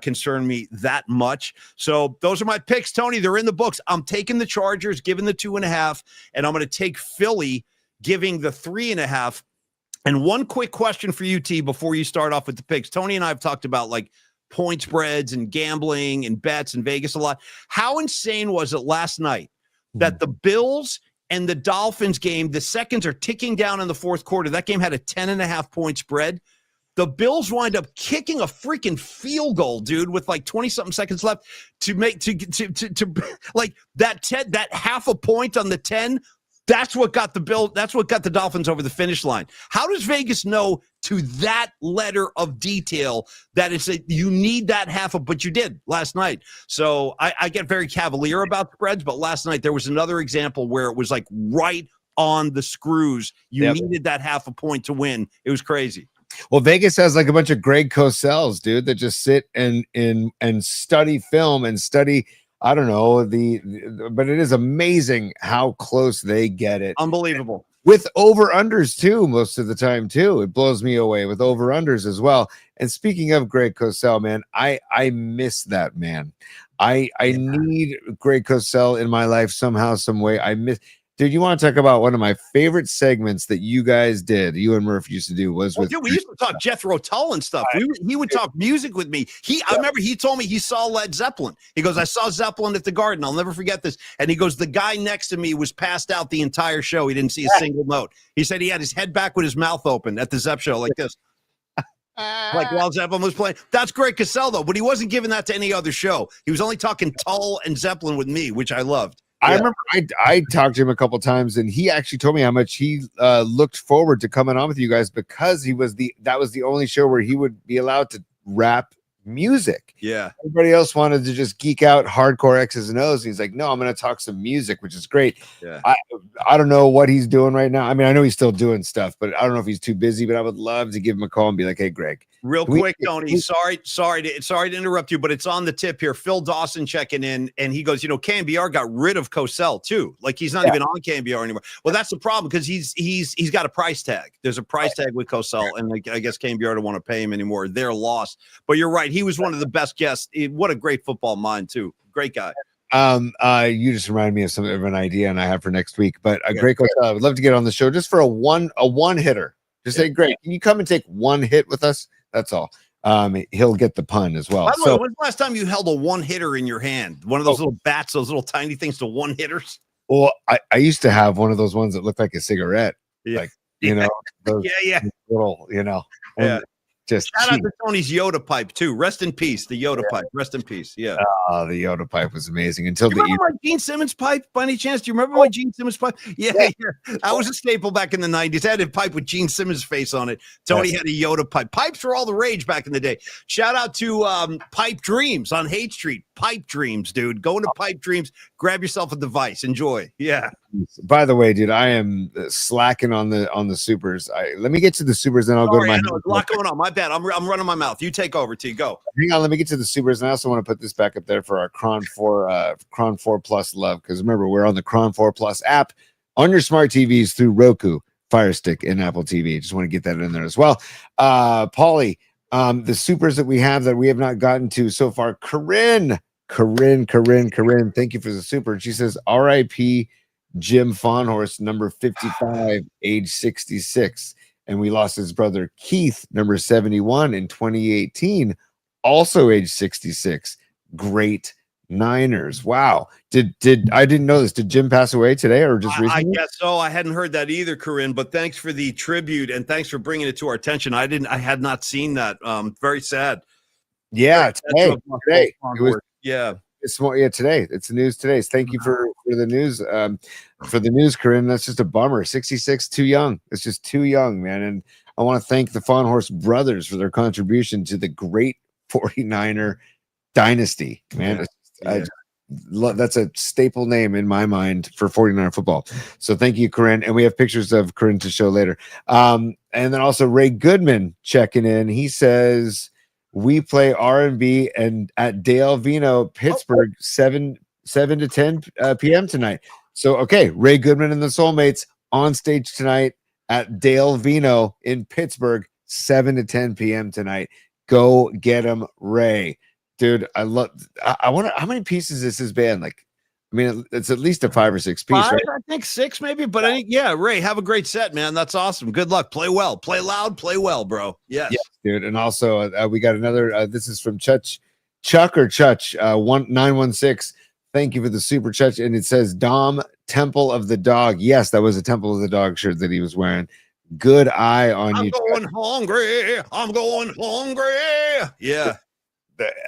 concern me that much. So those are my picks, Tony. They're in the books. I'm taking the Chargers, giving the 2.5, and I'm going to take Philly, giving the 3.5. And one quick question for you, T, before you start off with the picks. Tony and I have talked about like point spreads and gambling and bets in Vegas a lot. How insane was it last night that the Bills and the Dolphins game, the seconds are ticking down in the fourth quarter? That game had a 10.5 point spread. The Bills wind up kicking a freaking field goal, dude, with like 20 something seconds left to make to like that half a point on the 10. That's what got the Dolphins over the finish line. How does Vegas know to that letter of detail that you need that but you did last night. So I get very cavalier about spreads, but last night there was another example where it was like right on the screws. You needed that half a point to win. It was crazy. Well, Vegas has like a bunch of Greg Cosell's, dude, that just sit and study film and study. I don't know but it is amazing how close they get it. Unbelievable. With over-unders too, most of the time too. It blows me away with over-unders as well. And speaking of Greg Cosell, man, I miss that man. I need Greg Cosell in my life somehow, some way. Dude, you want to talk about one of my favorite segments that you guys did, you and Murph used to do, we used to talk Jethro Tull and stuff. He would talk music with me. I remember he told me he saw Led Zeppelin. He goes, I saw Zeppelin at the Garden. I'll never forget this. And he goes, the guy next to me was passed out the entire show. He didn't see a single note. He said he had his head back with his mouth open at the Zepp show like this. Like while Zeppelin was playing. That's Greg Cosell, though, but he wasn't giving that to any other show. He was only talking Tull and Zeppelin with me, which I loved. I remember I talked to him a couple times, and he actually told me how much he looked forward to coming on with you guys because that was the only show where he would be allowed to rap music. Yeah. Everybody else wanted to just geek out hardcore X's and O's. And he's like, no, I'm going to talk some music, which is great. Yeah. I don't know what he's doing right now. I mean, I know he's still doing stuff, but I don't know if he's too busy, but I would love to give him a call and be like, hey, Greg, Real We- quick, Tony. Sorry to interrupt you, but it's on the tip here. Phil Dawson checking in, and he goes, KMBR got rid of Cosell too. Like he's not even on KMBR anymore. Well, that's the problem because he's got a price tag. There's a price tag with Cosell, and I guess KMBR don't want to pay him anymore. They're lost. But you're right. He was one of the best guests. What a great football mind too. Great guy. You just reminded me of some of an idea and I have for next week. But Greg Cosell, I would love to get on the show just for a one hitter. Just say, Greg, can you come and take one hit with us? That's all. He'll get the pun as well. By the way, when's the last time you held a one hitter in your hand? One of those little bats, those little tiny things to one hitters. Well, I used to have one of those ones that looked like a cigarette. Yeah. Like, those little, Yeah. Just shout out to Tony's Yoda pipe too. Rest in peace, the Yoda pipe. Rest in peace. Yeah. The Yoda pipe was amazing until Do you remember my Gene Simmons pipe by any chance? Do you remember my Gene Simmons pipe? Yeah. That was a staple back in the 90s. I had a pipe with Gene Simmons' face on it. Tony had a Yoda pipe. Pipes were all the rage back in the day. Shout out to Pipe Dreams on Haight Street. Pipe Dreams, dude. Go into Pipe Dreams. Grab yourself a device. Enjoy. Yeah. By the way, dude, I am slacking on the supers. Let me get to the supers, then I'll go to my. There's a lot going on. My bad. I'm running my mouth. You take over. T. Go. Hang on. Let me get to the supers, and I also want to put this back up there for our Cron 4 Plus love, because remember we're on the Cron 4 Plus app on your smart TVs through Roku, Fire Stick, and Apple TV. Just want to get that in there as well. Paulie, the supers that we have not gotten to so far. Corinne, thank you for the super. And she says, R.I.P. Jim Fawnhorse, number 55, age 66. And we lost his brother Keith, number 71 in 2018, also age 66. Great Niners. Wow. I didn't know this. Did Jim pass away today or just recently? I guess so. I hadn't heard that either, Corinne, but thanks for the tribute and thanks for bringing it to our attention. I had not seen that. Very sad. Yeah, today. It was, yeah. It's more, today. It's the news today. So thank you for the news. For the news, Corinne. That's just a bummer. 66, too young. It's just too young, man. And I want to thank the Fawnhorse brothers for their contribution to the great 49er dynasty, man. That's a staple name in my mind for 49er football. So thank you, Corinne. And we have pictures of Corinne to show later. And then also Ray Goodman checking in. He says, we play R&B and at Dale Vino, Pittsburgh, 7 to 10 p.m. tonight. So, okay, Ray Goodman and the Soulmates on stage tonight at Dale Vino in Pittsburgh, 7 to 10 p.m. tonight. Go get him, Ray. Dude, I wonder how many pieces is this band? Like, I mean, it's at least a 5 or 6 piece, right? I think 6 maybe, but Ray, have a great set, man. That's awesome. Good luck. Play well, play loud, play well, bro. Yes, dude. And also, we got another. This is from Chuck 1916. Thank you for the super Chuck, and it says Dom Temple of the Dog. Yes, that was a Temple of the Dog shirt that he was wearing. Good eye on you. I'm going hungry. Yeah.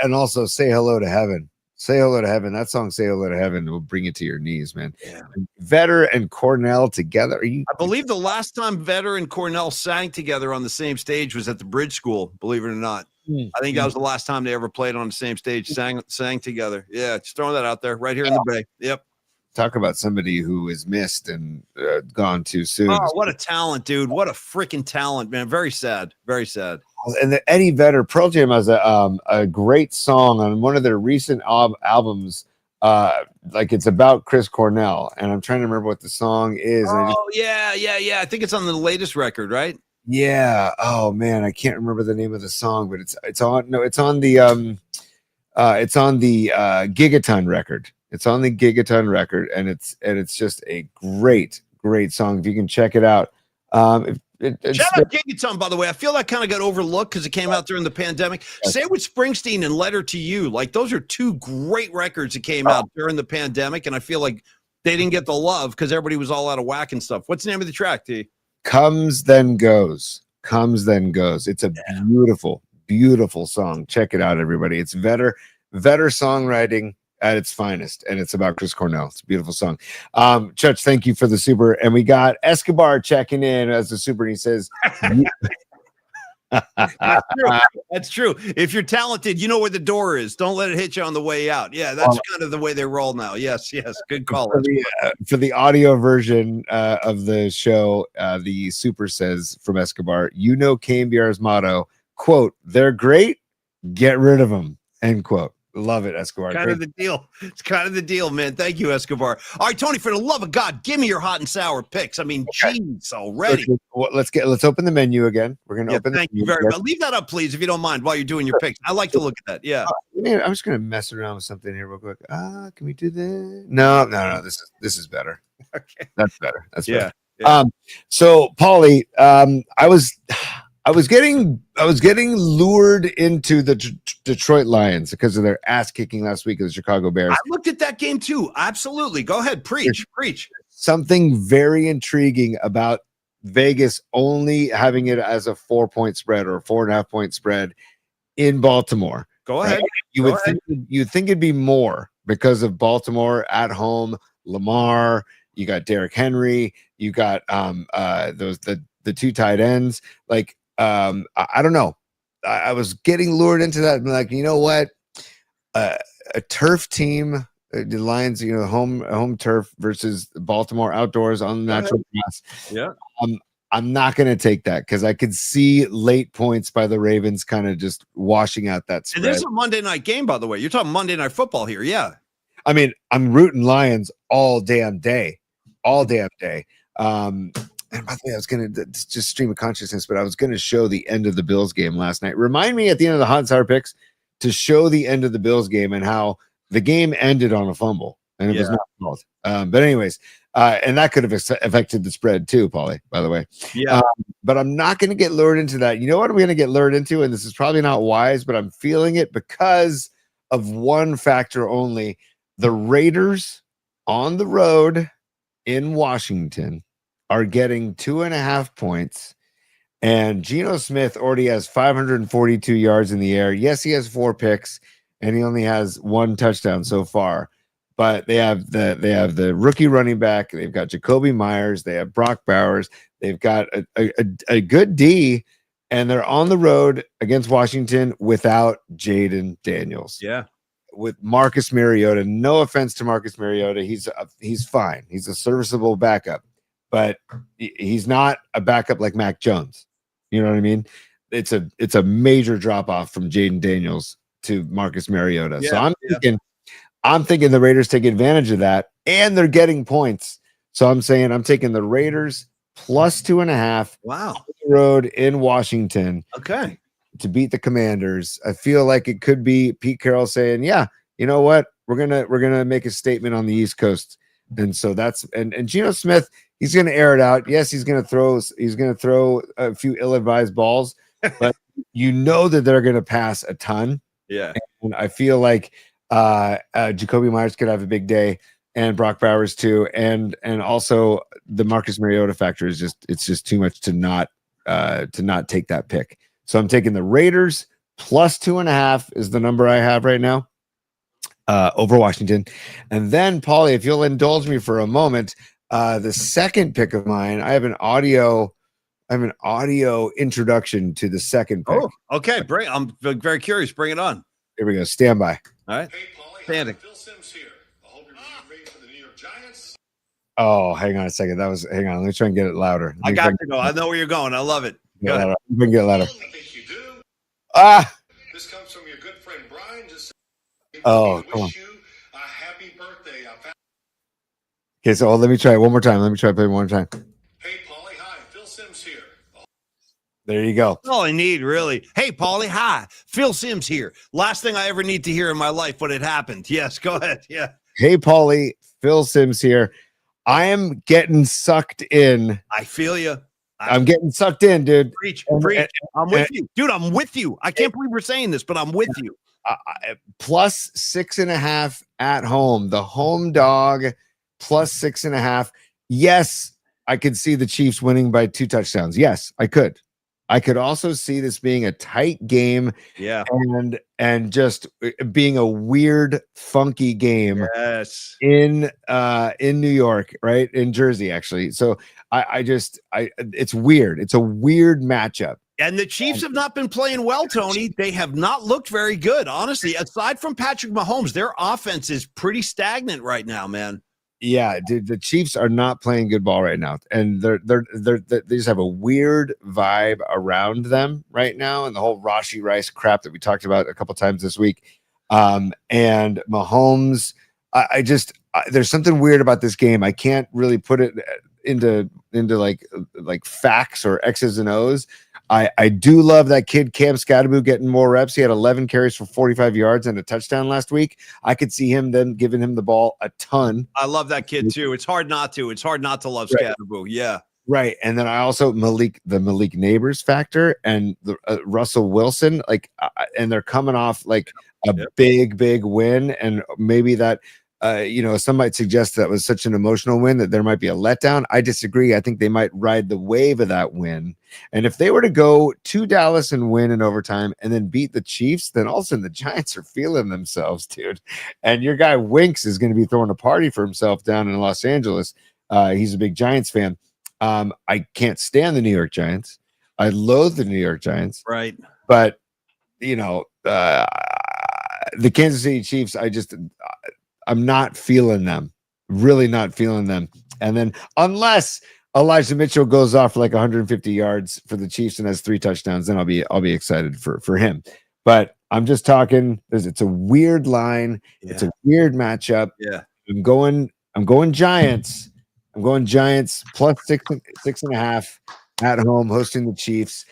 And also say hello to heaven. Say hello to heaven. That song, Say Hello to Heaven, will bring it to your knees, man. Yeah. Vetter and Cornell together. I believe the last time Vetter and Cornell sang together on the same stage was at the Bridge School, believe it or not. I think that was the last time they ever played on the same stage, sang together. Yeah, just throwing that out there right here in the Bay. Yep. Talk about somebody who is missed and gone too soon. Oh, what a talent, dude. What a freaking talent, man. Very sad. Very sad. And the Eddie Vedder, Pearl Jam has a great song on one of their recent albums. Like it's about Chris Cornell, and I'm trying to remember what the song is. Yeah. I think it's on the latest record, right? Yeah. Oh man, I can't remember the name of the song, but it's on the Gigaton record. It's on the Gigaton record, and it's just a great song. If you can check it out. Shout out Gigaton, by the way. I feel that kind of got overlooked because it came out during the pandemic. Same with Springsteen and Letter to You. Like those are two great records that came out during the pandemic, and I feel like they didn't get the love because everybody was all out of whack and stuff. What's the name of the track, T? Comes Then Goes. It's a beautiful song. Check it out, everybody. It's Vetter songwriting at its finest, and it's about Chris Cornell. It's a beautiful song. Church, thank you for the super. And we got Escobar checking in as the super, and he says, That's true. If you're talented, you know where the door is. Don't let it hit you on the way out. Yeah, that's kind of the way they roll now. Yes. Good call. For the audio version of the show, the super says from Escobar, KMBR's motto, quote, they're great, get rid of them, end quote. Love it, Escobar. Kind of the deal. It's kind of the deal, man. Thank you, Escobar. All right, Tony, for the love of God, give me your hot and sour picks. I mean, geez, already. Let's open the menu again. We're gonna open. Thank you very much. Leave that up, please, if you don't mind, while you're doing your picks. I like to look at that. Yeah. I'm just gonna mess around with something here real quick. Can we do that? No. This is better. Okay. That's better. That's better. Yeah. So Paulie, I was getting lured into the Detroit Lions because of their ass kicking last week of the Chicago Bears. I looked at that game too. Absolutely. Go ahead. Preach. Something very intriguing about Vegas only having it as a 4-point spread or a 4.5-point spread in Baltimore. Go ahead. You'd think it'd be more because of Baltimore at home, Lamar, you got Derrick Henry, you got the two tight ends. Like I don't know. I was getting lured into that. I'm like, you know what? A turf team, the Lions, home turf versus Baltimore outdoors on the natural grass. Yeah. I'm not going to take that because I could see late points by the Ravens kind of just washing out that spread. And this is a Monday night game, by the way. You're talking Monday Night Football here. Yeah. I mean, I'm rooting Lions all damn day. And by the way, I was going to just stream of consciousness, but I was going to show the end of the Bills game last night. Remind me at the end of the hot and sour picks to show the end of the Bills game and how the game ended on a fumble and it was not called. But anyways, and that could have affected the spread too, Paulie, by the way. Yeah. But I'm not going to get lured into that. You know what I'm going to get lured into? And this is probably not wise, but I'm feeling it because of one factor only. The Raiders on the road in Washington are getting 2.5 points, and Geno Smith already has 542 yards in the air. Yes, he has 4 picks, and he only has 1 touchdown so far. But they have the rookie running back. They've got Jacoby Myers. They have Brock Bowers. They've got a good D, and they're on the road against Washington without Jaden Daniels. Yeah. With Marcus Mariota. No offense to Marcus Mariota. He's fine. He's a serviceable backup. But he's not a backup like Mac Jones. You know what I mean? It's a major drop off from Jaden Daniels to Marcus Mariota. Yeah, so I'm thinking the Raiders take advantage of that, and they're getting points. So I'm saying I'm taking the Raiders plus 2.5. Wow. On the road in Washington. Okay. To beat the Commanders. I feel like it could be Pete Carroll saying, "Yeah, you know what? We're gonna make a statement on the East Coast." And so that's and Geno Smith. He's going to air it out. Yes, he's going to throw a few ill-advised balls, but you know that they're going to pass a ton. Yeah. And I feel like Jacoby Myers could have a big day, and Brock Bowers too, and also the Marcus Mariota factor is just too much to not take that pick. So I'm taking the Raiders plus 2.5 is the number I have right now over Washington. And then Paulie, if you'll indulge me for a moment. The second pick of mine, I have an audio introduction to the second pick. Oh, okay. I'm very curious. Bring it on. Here we go. Stand by. All right. Hey, Paulie. Standing. Phil Simms here. I hope you're ready for the New York Giants. Oh, hang on a second. Hang on. Let me try and get it louder. I got to go. I know where you're going. I love it. Go ahead. We can get it louder. I think you do. This comes from your good friend Brian. Just Oh, come on. wish you a happy birthday. Okay, so let me try it one more time. Let me try playing one more time. Hey, Paulie. Hi. Phil Simms here. There you go. All I need, really. Hey, Paulie. Hi. Phil Simms here. Last thing I ever need to hear in my life, but it happened. Yes, go ahead. Yeah. Hey, Paulie. Phil Simms here. I am getting sucked in. I feel you. I'm getting sucked in, dude. Preach. I'm with you. Dude, I'm with you. I can't believe we're saying this, but I'm with you. Plus 6.5 at home. The home dog plus 6.5. Yes, I could see the Chiefs winning by 2 touchdowns. Yes, I could. I could also see this being a tight game. Yeah. And just being a weird, funky game. Yes. In New York, right? In Jersey, actually. So it's weird. It's a weird matchup. And the Chiefs have not been playing well, Tony. They have not looked very good, honestly. Aside from Patrick Mahomes, their offense is pretty stagnant right now, man. Yeah, dude, the Chiefs are not playing good ball right now, and they just have a weird vibe around them right now, and the whole Rashi Rice crap that we talked about a couple times this week. And Mahomes, there's something weird about this game. I can't really put it into like facts or X's and O's. I do love that kid Cam Scatterbo getting more reps. He had 11 carries for 45 yards and a touchdown last week. I could see him then giving him the ball a ton. I love that kid too. It's hard not to. It's hard not to love Right. Scatterbo. Yeah. Right. And then I also Malik Neighbors factor and the Russell Wilson, and they're coming off like a big win. And maybe that, some might suggest that was such an emotional win that there might be a letdown. I disagree. I think they might ride the wave of that win. And if they were to go to Dallas and win in overtime and then beat the Chiefs, then all of a sudden the Giants are feeling themselves, dude. And your guy Winks is going to be throwing a party for himself down in Los Angeles. He's a big Giants fan. I can't stand the New York Giants. I loathe the New York Giants. Right. But, the Kansas City Chiefs, I'm not feeling them. Really not feeling them. And then unless Elijah Mitchell goes off for like 150 yards for the Chiefs and has 3 touchdowns, then I'll be excited for him. But I'm just talking. It's a weird line. Yeah. It's a weird matchup. Yeah. I'm going Giants. I'm going Giants plus 6.5 at home hosting the Chiefs.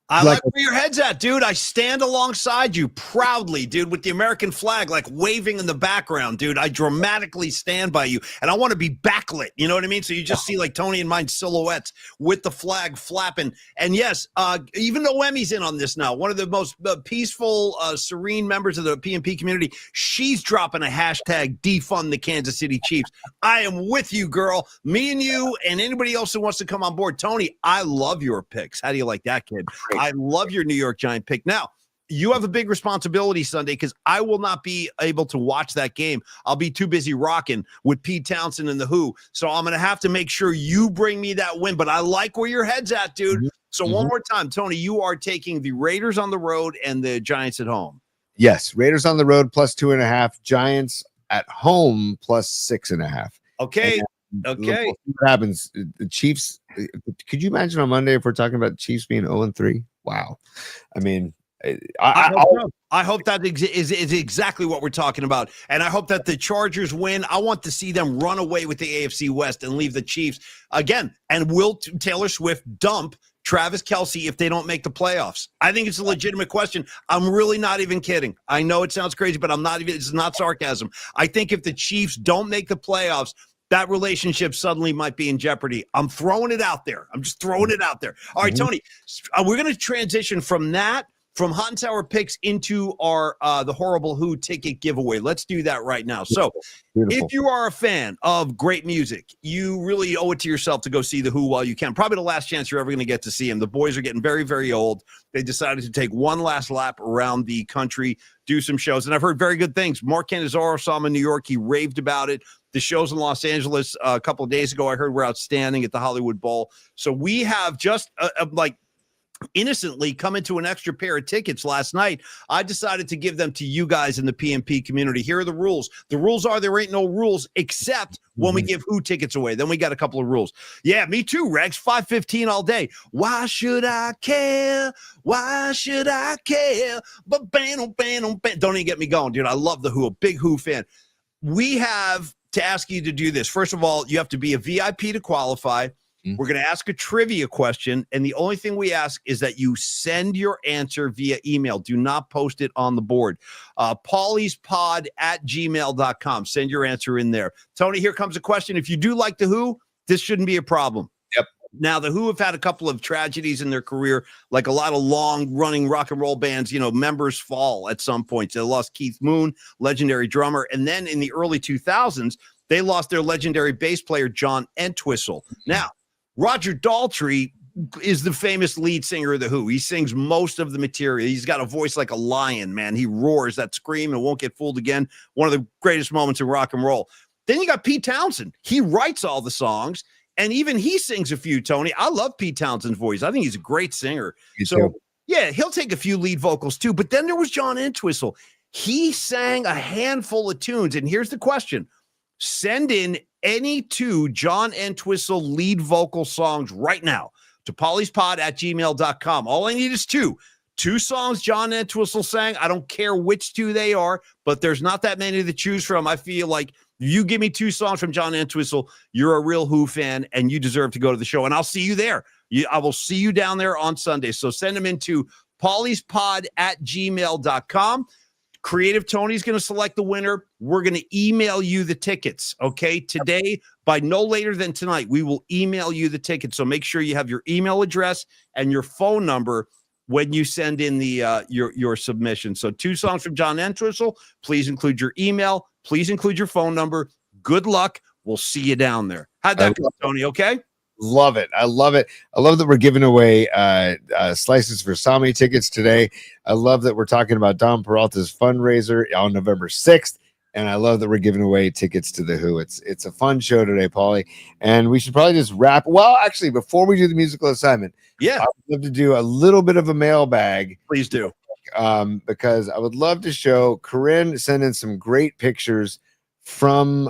I like where your head's at, dude. I stand alongside you proudly, dude, with the American flag like waving in the background, dude. I dramatically stand by you, and I want to be backlit. You know what I mean? So you just see like Tony and mine silhouettes with the flag flapping. And yes, even Noemi's in on this now. One of the most peaceful, serene members of the PNP community. She's dropping a hashtag defund the Kansas City Chiefs. I am with you, girl. Me and you and anybody else who wants to come on board. Tony, I love your picks. How do you like that, kid? I love your New York Giant pick. Now, you have a big responsibility Sunday because I will not be able to watch that game. I'll be too busy rocking with Pete Townsend and the Who. So I'm going to have to make sure you bring me that win. But I like where your head's at, dude. Mm-hmm. So one more time, Tony, you are taking the Raiders on the road and the Giants at home. Yes, Raiders on the road plus 2.5, Giants at home plus 6.5. Okay. Okay. What happens? The Chiefs. Could you imagine on Monday if we're talking about the Chiefs being 0-3? Wow. I mean, I hope that is exactly what we're talking about. And I hope that the Chargers win. I want to see them run away with the AFC West and leave the Chiefs again. And will Taylor Swift dump Travis Kelce if they don't make the playoffs? I think it's a legitimate question. I'm really not even kidding. I know it sounds crazy, but it's not sarcasm. I think if the Chiefs don't make the playoffs, that relationship suddenly might be in jeopardy. I'm throwing it out there. I'm just throwing it out there. All right, Tony, we're going to transition from Hot and Sour picks into our the Horrible Who ticket giveaway. Let's do that right now. So Beautiful. If you are a fan of great music, you really owe it to yourself to go see the Who while you can. Probably the last chance you're ever going to get to see them. The boys are getting very, very old. They decided to take one last lap around the country, do some shows. And I've heard very good things. Mark Cannizzaro saw them in New York. He raved about it. The shows in Los Angeles a couple of days ago, I heard were outstanding at the Hollywood Bowl. So we have just innocently come into an extra pair of tickets last night. I decided to give them to you guys in the PNP community. Here are the rules. The rules are there ain't no rules except when we give Who tickets away. Then we got a couple of rules. Yeah, me too, Rex. 5:15 all day. Why should I care? Why should I care? But don't even get me going, dude. I love the Who, a big Who fan. We have to ask you to do this. First of all, you have to be a VIP to qualify. We're going to ask a trivia question, and the only thing we ask is that you send your answer via email. Do not post it on the board. pauliespod@gmail.com. Send your answer in there. Tony, here comes a question. If you do like the Who, this shouldn't be a problem. Yep. Now, the Who have had a couple of tragedies in their career, like a lot of long-running rock and roll bands, members fall at some point. They lost Keith Moon, legendary drummer, and then in the early 2000s, they lost their legendary bass player, John Entwistle. Now, Roger Daltrey is the famous lead singer of the Who. He sings most of the material. He's got a voice like a lion, man. He roars that scream and won't get fooled again. One of the greatest moments in rock and roll. Then you got Pete Townsend. He writes all the songs, and even he sings a few, Tony. I love Pete Townsend's voice. I think he's a great singer. Yeah, he'll take a few lead vocals too. But then there was John Entwistle. He sang a handful of tunes, and here's the question. Send in any 2 John Entwistle lead vocal songs right now to pollyspod@gmail.com. All I need is 2. 2 songs John Entwistle sang. I don't care which 2 they are, but there's not that many to choose from. I feel like you give me 2 songs from John Entwistle, you're a real Who fan, and you deserve to go to the show. And I'll see you there. I will see you down there on Sunday. So send them into pollyspod@gmail.com. Creative Tony's going to select the winner. We're going to email you the tickets, okay? Today, by no later than tonight, we will email you the tickets. So make sure you have your email address and your phone number when you send in the your submission. So 2 songs from John Entwistle. Please include your email. Please include your phone number. Good luck. We'll see you down there. How'd that go, Tony? Okay? Love it. I love it. I love that we're giving away slices for Sami tickets today. I love that we're talking about Dom Peralta's fundraiser on November 6th. And I love that we're giving away tickets to the Who. It's a fun show today, Paulie. And we should probably just wrap. Well, actually, before we do the musical assignment, I would love to do a little bit of a mailbag. Please do. Because I would love to show Corinne send in some great pictures from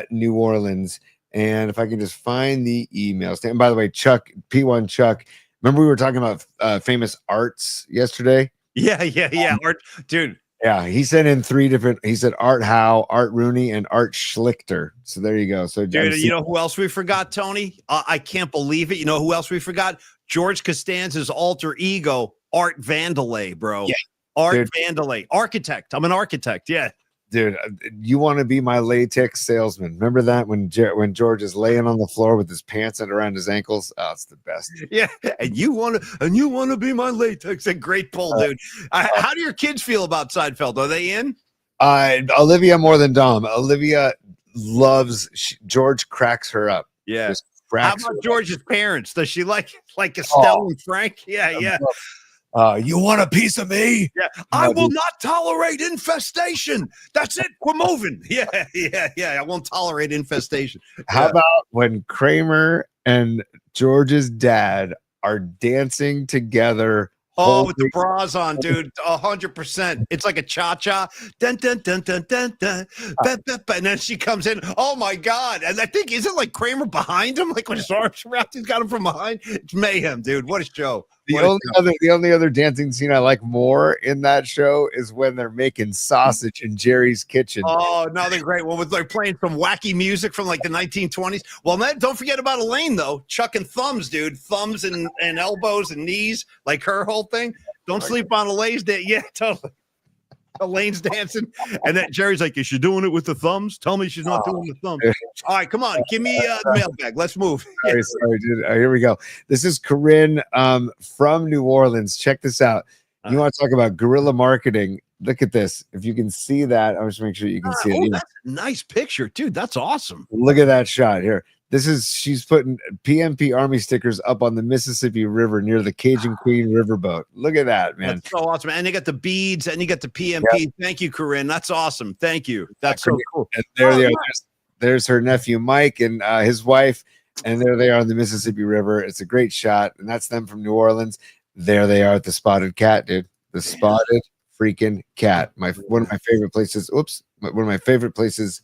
New Orleans. And if I can just find the emails. And by the way, Chuck, P1 Chuck, remember we were talking about famous arts yesterday? Yeah. Art, dude. Yeah, he sent in 3 different. He said Art Howe, Art Rooney, and Art Schlichter. So there you go. So dude, you know who else we forgot, Tony? I can't believe it. You know who else we forgot? George Costanza's alter ego, Art Vandelay, bro. Yeah. Art Vandelay, architect. I'm an architect. Yeah. Dude, you want to be my latex salesman? Remember that when George is laying on the floor with his pants around his ankles? Oh, it's the best. Yeah, and you want to be my latex. A great pull, dude. How do your kids feel about Seinfeld? Are they in? Olivia more than Dom. Olivia loves George. Cracks her up. Yeah. How about George's parents? Does she like Estelle and Frank? Yeah. You want a piece of me? Yeah. I will not tolerate infestation. That's it. We're moving. Yeah. I won't tolerate infestation. How about when Kramer and George's dad are dancing together? Oh, with the bras on, dude. 100%. It's like a cha-cha. Dun, dun, dun, dun, dun, dun. And then she comes in. Oh, my God. And I think, is it like Kramer behind him? Like when his arms wrapped, he's got him from behind. It's mayhem, dude. What a show. The only other dancing scene I like more in that show is when they're making sausage in Jerry's kitchen. Oh, no, they're great. Well, with like playing some wacky music from like the 1920s. Well, man, don't forget about Elaine, though. Chucking thumbs, dude. Thumbs and elbows and knees, like her whole thing. Don't sleep on Elaine's day. Yeah, totally. Elaine's dancing, and then Jerry's like, "Is she doing it with the thumbs? Tell me she's not doing the thumbs." All right, come on, give me the mailbag. Let's move. Sorry, dude. Here we go. This is Corinne from New Orleans. Check this out. You want to talk about guerrilla marketing? Look at this. If you can see that, I'll just make sure you can see it. That's a nice picture, dude. That's awesome. Look at that shot here. She's putting PMP Army stickers up on the Mississippi River near the Cajun Queen riverboat. Look at that, man. That's so awesome. And they got the beads and you got the PMP. Yep. Thank you, Corinne. That's awesome. Thank you. That's so cool. And there they are. There's her nephew, Mike, and his wife. And there they are on the Mississippi River. It's a great shot. And that's them from New Orleans. There they are at the Spotted Cat, dude. The Spotted freaking Cat. One of my favorite places. One of my favorite places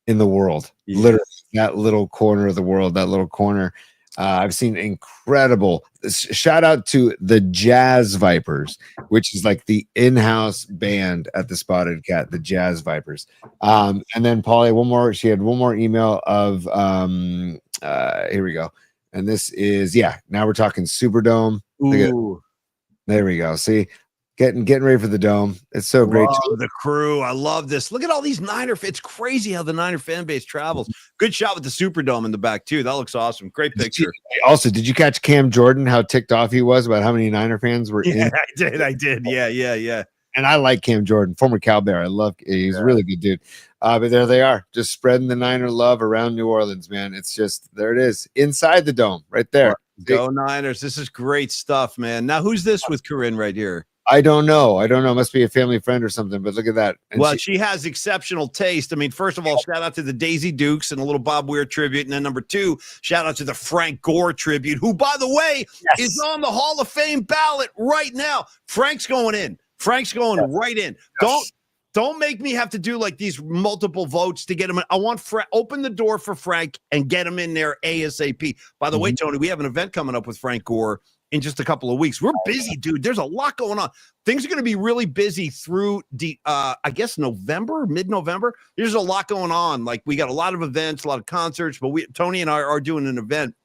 in the world. Yeah. Literally that little corner of the world, that little corner. I've seen incredible. Shout out to the Jazz Vipers, which is like the in-house band at the Spotted Cat, the Jazz Vipers. And then Paulie, she had one more email of here we go. And this is now we're talking Superdome. Ooh. There we go. See, getting ready for the Dome. It's so great. The crew. I love this. Look at all these Niner. It's crazy how the Niner fan base travels. Good shot with the Superdome in the back too. That looks awesome. Great picture. Also, did you catch Cam Jordan? How ticked off he was about how many Niner fans were in? I did. Yeah. And I like Cam Jordan, former Cal Bear. He's a really good dude. But there they are, just spreading the Niner love around New Orleans, man. It's just, there it is, inside the Dome, right there. Go Niners. This is great stuff, man. Now, who's this with Corinne right here? I don't know. Must be a family friend or something, but look at that. And she has exceptional taste. I mean, first of all, shout out to the Daisy Dukes and a little Bob Weir tribute. And then number 2, shout out to the Frank Gore tribute, who, by the way, is on the Hall of Fame ballot right now. Frank's going in. Frank's going right in. Don't make me have to do like these multiple votes to get him. I want open the door for Frank and get him in there ASAP. By the way, Tony, we have an event coming up with Frank Gore in just a couple of weeks. We're busy, dude. There's a lot going on. Things are going to be really busy through I guess mid-November. There's a lot going on. Like we got a lot of events, a lot of concerts, but Tony and I are doing an event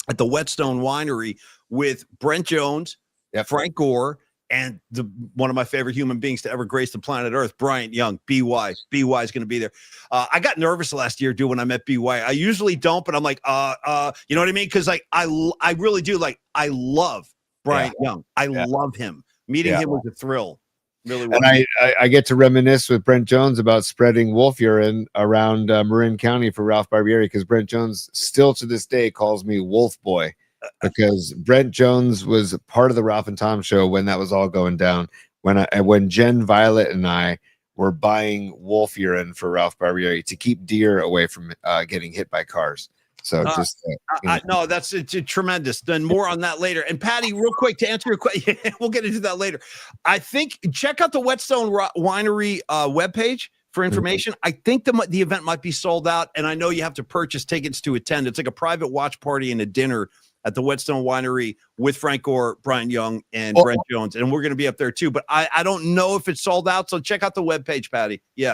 at the Whetstone Winery with Brent Jones, Frank Gore, and one of my favorite human beings to ever grace the planet Earth, Bryant Young, BY. BY is going to be there. I got nervous last year, dude, when I met BY. I usually don't, but I'm like, you know what I mean? Because like I really do. Like I love Bryant Young. I love him. Meeting him was a thrill. Really was. And I get to reminisce with Brent Jones about spreading wolf urine around Marin County for Ralph Barbieri, because Brent Jones still to this day calls me Wolf Boy. Because Brent Jones was part of the Ralph and Tom show when that was all going down. When Jen, Violet, and I were buying wolf urine for Ralph Barbieri to keep deer away from getting hit by cars. So no, that's tremendous. Then more on that later. And Patty, real quick to answer your question, we'll get into that later. I think check out the Whetstone Winery webpage for information. I think the event might be sold out, and I know you have to purchase tickets to attend. It's like a private watch party and a dinner at the Whetstone Winery with Frank Gore, Brian Young, and Brent Jones. And we're going to be up there too. But I don't know if it's sold out. So check out the webpage, Patty. Yeah.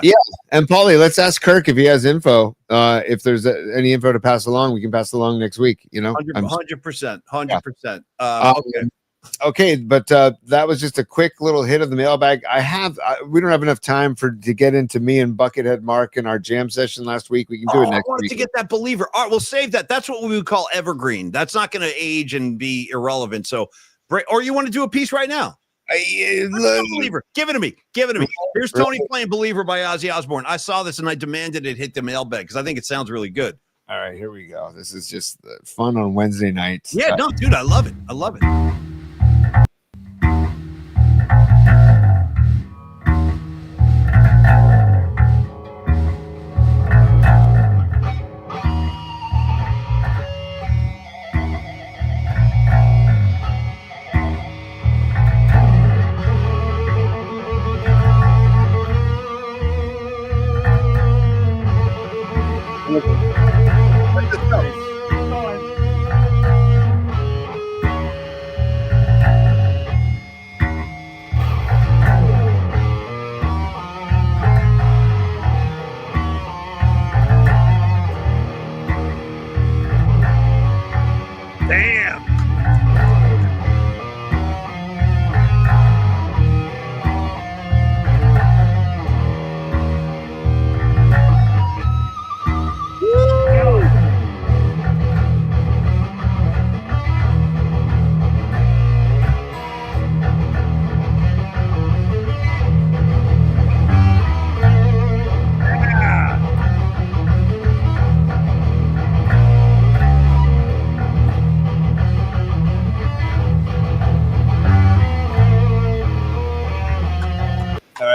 And Paulie, let's ask Kirk if he has info. If there's any info to pass along, we can pass along next week. 100%. Okay, but that was just a quick little hit of the mailbag. We don't have enough time to get into me and Buckethead Mark and our jam session last week. We can do it next week. I wanted to get that believer. All right, we'll save that. That's what we would call evergreen. That's not going to age and be irrelevant. So, or you want to do a piece right now? Believer. Give it to me. Here's Tony playing Believer by Ozzy Osbourne. I saw this and I demanded it hit the mailbag because I think it sounds really good. All right, here we go. This is just fun on Wednesday nights. Yeah, no, dude, I love it.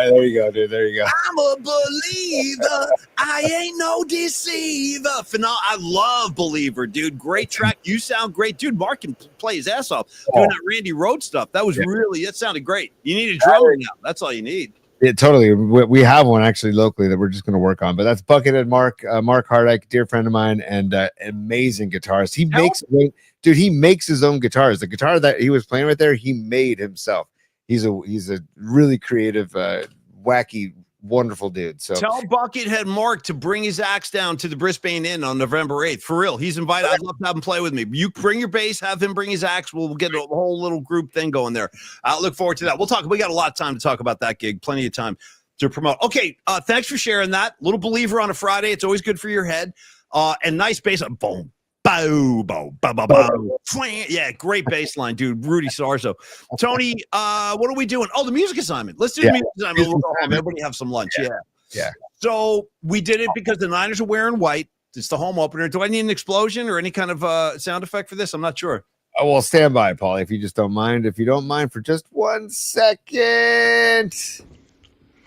There you go, dude. There you go. I'm a believer. I ain't no deceiver. I love Believer, dude. Great track. You sound great, dude. Mark can play his ass off doing that Randy Rhoads stuff. That was that sounded great. You need a drummer now. That's all you need. Yeah, totally. We have one actually locally that we're just going to work on. But that's Buckethead Mark, Mark Hardike, dear friend of mine, and amazing guitarist. He makes his own guitars. The guitar that he was playing right there, he made himself. He's a really creative, wacky, wonderful dude. So tell Buckethead Mark to bring his axe down to the Brisbane Inn on November 8th. For real, he's invited. I'd love to have him play with me. You bring your bass, have him bring his axe. We'll get a whole little group thing going there. I look forward to that. We'll talk. We got a lot of time to talk about that gig. Plenty of time to promote. Okay, thanks for sharing that. Little Believer on a Friday. It's always good for your head. And nice bass. Boom. Bow, bow, bow, bow, bow. Yeah, great bass line, dude. Rudy Sarzo. Tony, what are we doing? Oh, the music assignment. Let's do the music assignment. We'll go home. Everybody have some lunch. Yeah. So we did it because the Niners are wearing white. It's the home opener. Do I need an explosion or any kind of sound effect for this? I'm not sure. Oh, well, stand by, Paulie, if you just don't mind. If you don't mind for just 1 second.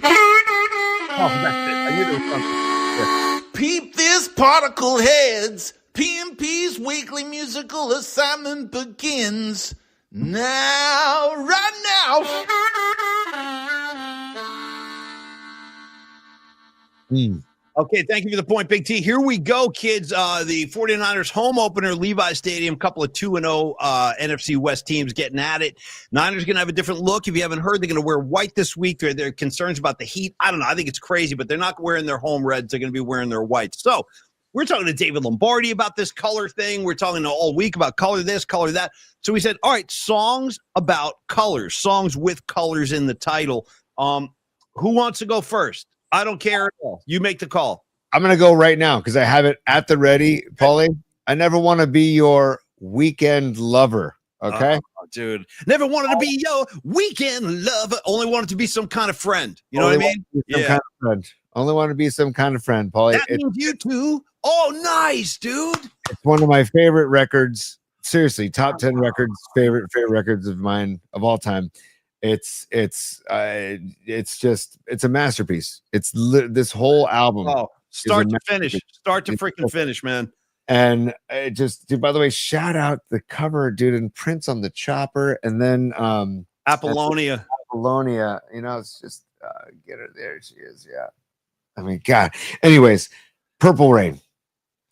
Oh, that's it. I knew there was something. Peep this, particle heads. PMP's weekly musical assignment begins right now. Mm. Okay, thank you for the point, Big T. Here we go, kids. The 49ers home opener, Levi Stadium, couple of 2-0 NFC West teams getting at it. Niners going to have a different look. If you haven't heard, they're going to wear white this week. There are concerns about the heat. I don't know. I think it's crazy, but they're not wearing their home reds. They're going to be wearing their whites. So we're talking to David Lombardi about this color thing. We're talking all week about color this, color that. So we said, all right, songs about colors, songs with colors in the title. Who wants to go first? I don't care at all. You make the call. I'm going to go right now because I have it at the ready. Paulie, I never want to be your weekend lover. Okay. Dude. Never wanted to be your weekend lover. Only wanted to be some kind of friend. You know Only what I mean? Some kind of friend. Only want to be some kind of friend, Paulie. That means you too. Oh, nice, dude. It's one of my favorite records. Seriously, top 10 records, favorite records of mine of all time. It's a masterpiece. This whole album. Oh, start to finish. Start to freaking finish, man. And it just, dude, by the way, shout out the cover, dude, and Prince on the chopper, and then Apollonia. You know, it's just get her there. She is, yeah. I mean, God. Anyways, Purple Rain.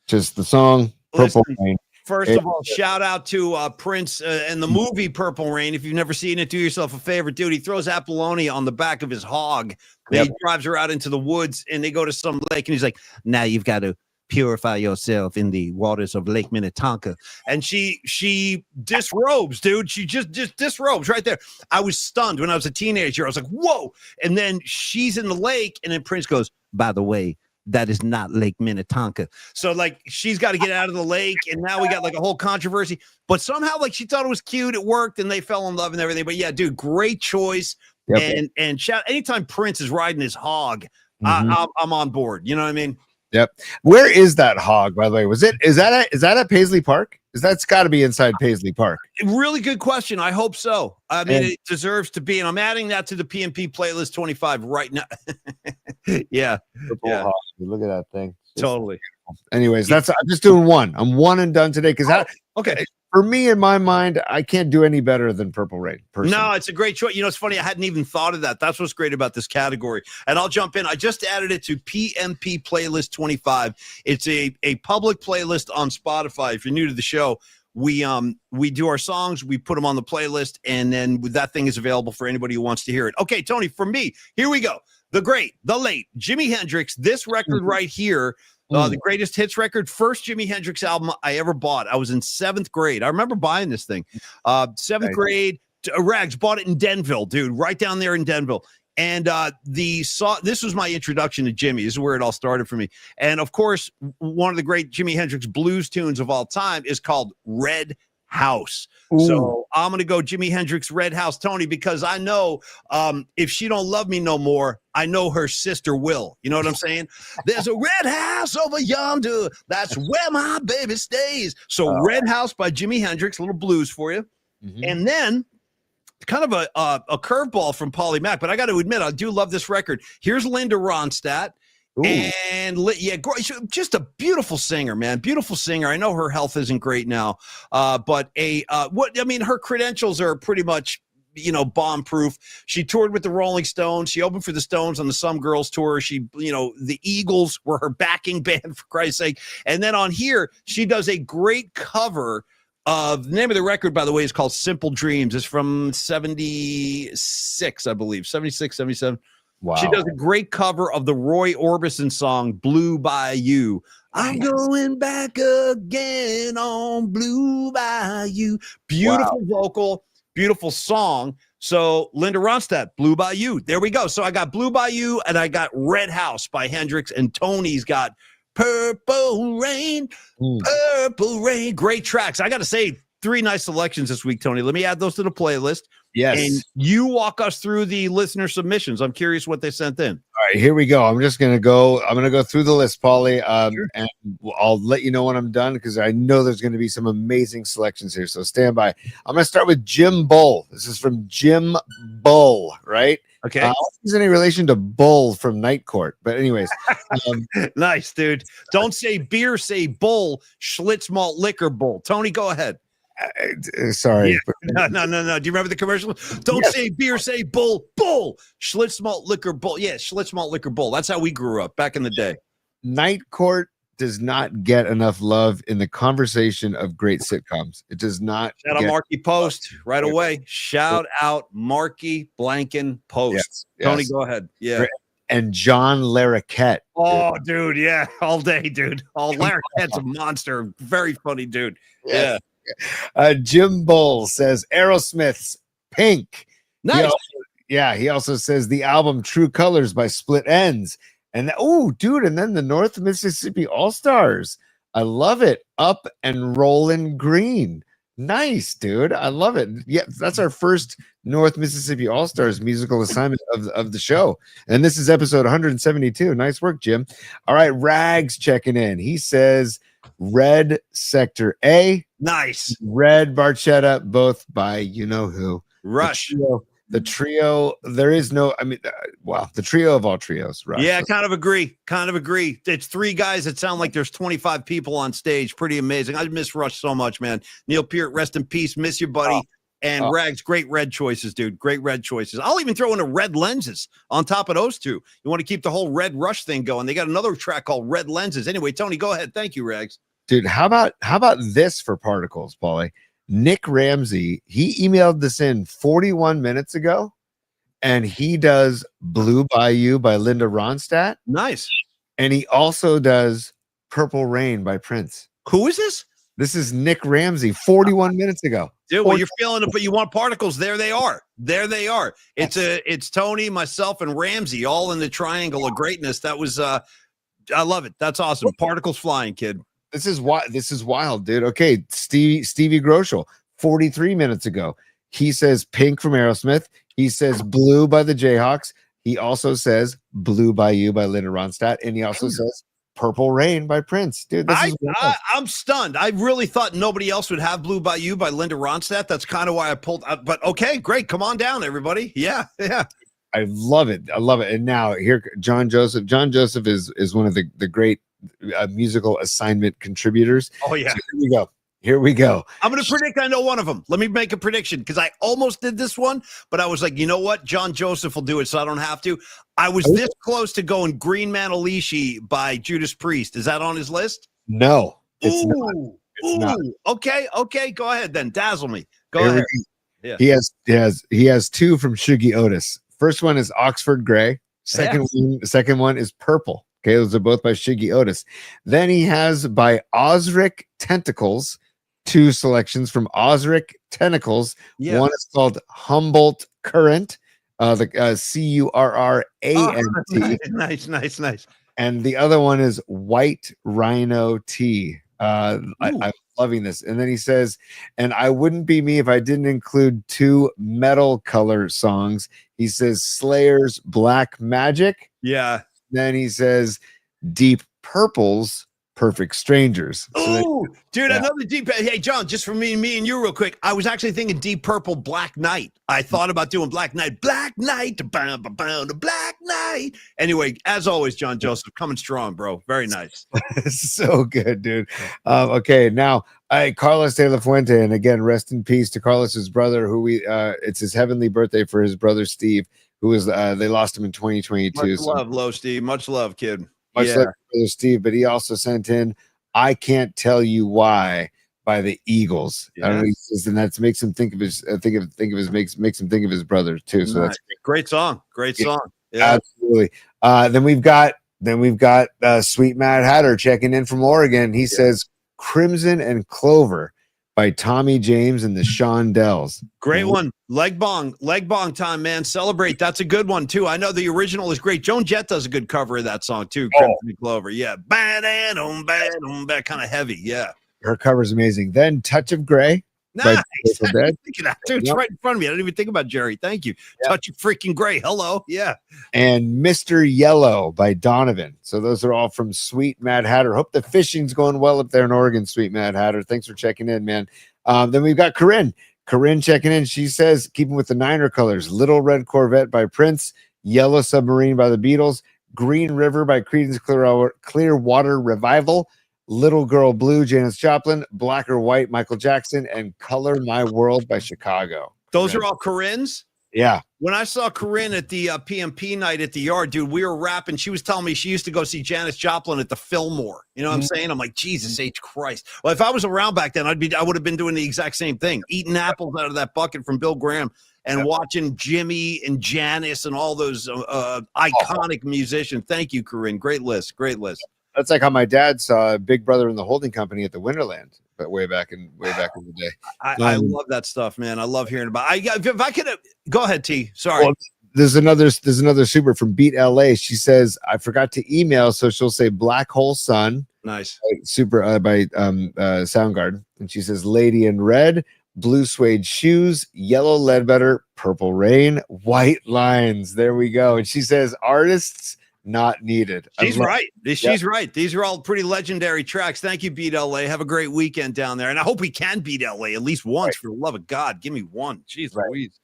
Just the song Purple Rain. First of all, shout out to Prince and the movie Purple Rain. If you've never seen it, do yourself a favor, dude. He throws Apollonia on the back of his hog. He drives her out into the woods, and they go to some lake, and he's like, now you've got to purify yourself in the waters of Lake Minnetonka. And she disrobes, dude. She just disrobes right there. I was stunned when I was a teenager. I was like, whoa. And then she's in the lake, and then Prince goes, by the way, that is not Lake Minnetonka. So like she's got to get out of the lake, and now we got like a whole controversy. But somehow like she thought it was cute, it worked, and they fell in love and everything. But yeah, dude, great choice. Yep. And shout anytime Prince is riding his hog, I'm on board. You know what I mean? Yep. Where is that hog, by the way? Is that at Paisley Park? That's got to be inside Paisley Park. Really good question. I hope so. I mean, it deserves to be, and I'm adding that to the PMP playlist 25 right now. Yeah. Look at that thing. Totally. Anyways, I'm just doing one. I'm one and done today because okay. For me, in my mind, I can't do any better than Purple Rain. Personally. No, it's a great choice. You know, it's funny. I hadn't even thought of that. That's what's great about this category. And I'll jump in. I just added it to PMP Playlist 25. It's a public playlist on Spotify. If you're new to the show, we do our songs, we put them on the playlist, and then that thing is available for anybody who wants to hear it. Okay, Tony, for me, here we go. The great, the late Jimi Hendrix. This record right here. The greatest hits record, first Jimi Hendrix album I ever bought. I was in 7th grade. I remember buying this thing. 7th grade. Rags bought it in Denville, dude, right down there in Denville. And this was my introduction to Jimmy. This is where it all started for me. And of course, one of the great Jimi Hendrix blues tunes of all time is called Red House. Ooh. So I'm going to go Jimi Hendrix Red House, Tony, because I know if she don't love me no more, I know her sister will. You know what I'm saying? There's a red house over yonder. That's where my baby stays. So Red House by Jimi Hendrix, a little blues for you. Mm-hmm. And then kind of a curveball from Polly Mack, but I got to admit, I do love this record. Here's Linda Ronstadt. Ooh. And yeah, just a beautiful singer, man. Beautiful singer. I know her health isn't great now, but her credentials are pretty much, bomb proof. She toured with the Rolling Stones. She opened for the Stones on the Some Girls tour. The Eagles were her backing band, for Christ's sake. And then on here, she does a great cover of the name of the record, by the way, is called Simple Dreams. It's from 76, I believe, 76, 77. Wow. She does a great cover of the Roy Orbison song, Blue Bayou. I'm going back again on Blue Bayou. Beautiful vocal, beautiful song. So Linda Ronstadt, Blue Bayou. There we go. So I got Blue Bayou and I got Red House by Hendrix, and Tony's got Purple Rain. Purple Rain. Great tracks. I got to say, 3 nice selections this week, Tony. Let me add those to the playlist. Yes. And you walk us through the listener submissions. I'm curious what they sent in. All right, here we go. I'm going to go through the list, Paulie, sure. And I'll let you know when I'm done because I know there's going to be some amazing selections here. So stand by. I'm going to start with Jim Bull. This is from Jim Bull, right? Okay. I don't think there's any relation to Bull from Night Court, but anyways. Nice, dude. Don't say beer, say bull. Schlitz malt liquor bull. Tony, go ahead. Sorry. Yeah. No. Do you remember the commercial? Don't Yes. say beer, say bull. Bull. Schlitz malt liquor bull. Yeah, Schlitz malt liquor bull. That's how we grew up back in the day. Night Court does not get enough love in the conversation of great sitcoms. It does not. Shout out Marky Post right away. Shout out Marky Blanken Post. Yes, Tony, yes. go ahead. Yeah. Great. And John Larroquette. Oh, dude. Yeah. All day, dude. Oh, Larroquette's a monster. Very funny, dude. Yes. Yeah. Jim Bull says Aerosmith's Pink. Nice. He also says the album True Colors by Split Ends. And and then the North Mississippi All-Stars. I love it. Up and Rollin' Green. Nice, dude. I love it. Yeah, that's our first North Mississippi All-Stars musical assignment of the show. And this is episode 172. Nice work, Jim. All right, Rags checking in. He says Red Sector A. Nice. Red Barchetta, both by you know who. Rush. The trio, there is no, the trio of all trios, Rush. Yeah, kind of agree. It's three guys that sound like there's 25 people on stage. Pretty amazing. I miss Rush so much, man. Neil Peart, rest in peace. Miss you, buddy. And Rags, great red choices, dude. Great red choices. I'll even throw in a Red Lenses on top of those two. You want to keep the whole Red Rush thing going. They got another track called Red Lenses. Anyway, Tony, go ahead. Thank you, Rags. Dude, how about this for Particles, Paulie? Nick Ramsey, he emailed this in 41 minutes ago, and he does Blue Bayou by Linda Ronstadt. Nice. And he also does Purple Rain by Prince. Who is this? This is Nick Ramsey 41 minutes ago. Dude, well, you're feeling it, but you want Particles. There they are. It's Tony, myself, and Ramsey all in the triangle of greatness. That was I love it. That's awesome. Particles flying, kid. This is wild, dude. Okay, Stevie Groschel, 43 minutes ago. He says Pink from Aerosmith. He says Blue by the Jayhawks. He also says Blue Bayou by Linda Ronstadt. And he also says Purple Rain by Prince. Dude, I'm stunned. I really thought nobody else would have Blue Bayou by Linda Ronstadt. That's kind of why I pulled out. But okay, great. Come on down, everybody. Yeah. I love it. And now here, John Joseph. John Joseph is one of the great musical assignment contributors. Oh yeah. So here we go. I'm going to predict I know one of them. Let me make a prediction because I almost did this one, but I was like, you know what? John Joseph will do it, so I don't have to. I was this close to going Green Manalishi by Judas Priest. Is that on his list? No, it's not. It's not. Okay. Go ahead then. Dazzle me. Go Here ahead. Yeah. He has two from Shuggy Otis. First one is Oxford Gray. Second one is Purple. Okay, those are both by Shiggy Otis. Then he has by Osric Tentacles, two selections from Osric Tentacles. Yeah. One is called Humboldt Current, the Currant. Nice. And the other one is White Rhino Tea. I'm loving this. And then he says, and I wouldn't be me if I didn't include two metal color songs. He says Slayer's Black Magic. Yeah. Then he says Deep Purple's Perfect Strangers. Another deep. Hey, John, just for me and you real quick. I was actually thinking Deep Purple Black Knight. I thought about doing Black Knight. Black Knight. Black Knight. Anyway, as always, John Joseph, coming strong, bro. Very nice. So good, dude. Okay, now Carlos De La Fuente, and again, rest in peace to Carlos's brother, who it's his heavenly birthday for his brother Steve, who was they lost him in 2022. Much love, Low Steve. Much love, kid. Much love, brother Steve. But he also sent in "I Can't Tell You Why" by the Eagles. Yes. I don't know, and that makes him think of his makes him think of his brother too. So that's great song. Yeah. Absolutely. Then we've got Sweet Mad Hatter checking in from Oregon. He says Crimson and Clover by Tommy James and the Shondells. Great one. Leg bong time, man. Celebrate. That's a good one too. I know the original is great. Joan Jett does a good cover of that song too. Crimson and Clover. Yeah. Bad, kind of heavy. Yeah. Her cover is amazing. Then Touch of Grey. Nice. Dude, it's right in front of me. I didn't even think about Jerry. Thank you. Yep. Touch of freaking Grey. Hello. Yeah. And Mr. Yellow by Donovan. So those are all from Sweet Mad Hatter. Hope the fishing's going well up there in Oregon, Sweet Mad Hatter. Thanks for checking in, man. Then we've got Corinne. Corinne checking in. She says, keeping with the Niner colors, Little Red Corvette by Prince, Yellow Submarine by the Beatles, Green River by Creedence Clearwater Revival, Little Girl Blue, Janis Joplin, Black or White, Michael Jackson, and Color My World by Chicago. Those are all Corinne's? Yeah. When I saw Corinne at the PMP night at the Yard, dude, we were rapping. She was telling me she used to go see Janis Joplin at the Fillmore. You know what I'm saying? I'm like, Jesus H. Christ. Well, if I was around back then, I would have been doing the exact same thing, eating apples out of that bucket from Bill Graham and watching Jimmy and Janis and all those iconic musicians. Thank you, Corinne. Great list. Great list. That's like how my dad saw Big Brother in the Holding Company at the Winterland, but way back in the day. I love that stuff, man. I love hearing about it. If I could go ahead, T. Sorry. Well, there's another super from Beat LA. She says, I forgot to email, so she'll say Black Hole Sun. Nice. Super by Soundgarden. And she says Lady in Red, Blue Suede Shoes, Yellow Ledbetter, Purple Rain, White Lines. There we go. And she says artists not needed. She's right. She's right. These are all pretty legendary tracks. Thank you, Beat LA. Have a great weekend down there. And I hope we can beat LA at least once, for the love of God. Give me one. Jeez Louise.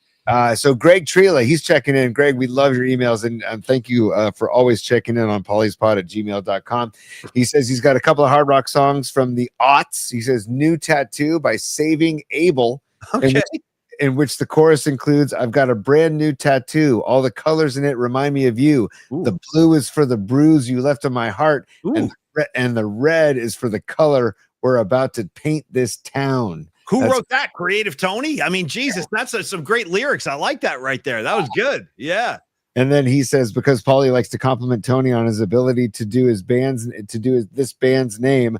So Greg Trela, he's checking in. Greg, we love your emails, and thank you for always checking in on pollyspod@gmail.com. He says he's got a couple of hard rock songs from the aughts. He says New Tattoo by Saving Abel. Okay. In which the chorus includes, I've got a brand new tattoo. All the colors in it remind me of you. Ooh. The blue is for the bruise you left on my heart. And the red is for the color we're about to paint this town. Who wrote that? Creative Tony? I mean, Jesus, that's some great lyrics. I like that right there. That was good. Yeah. And then he says, because Paulie likes to compliment Tony on his ability to do this band's name,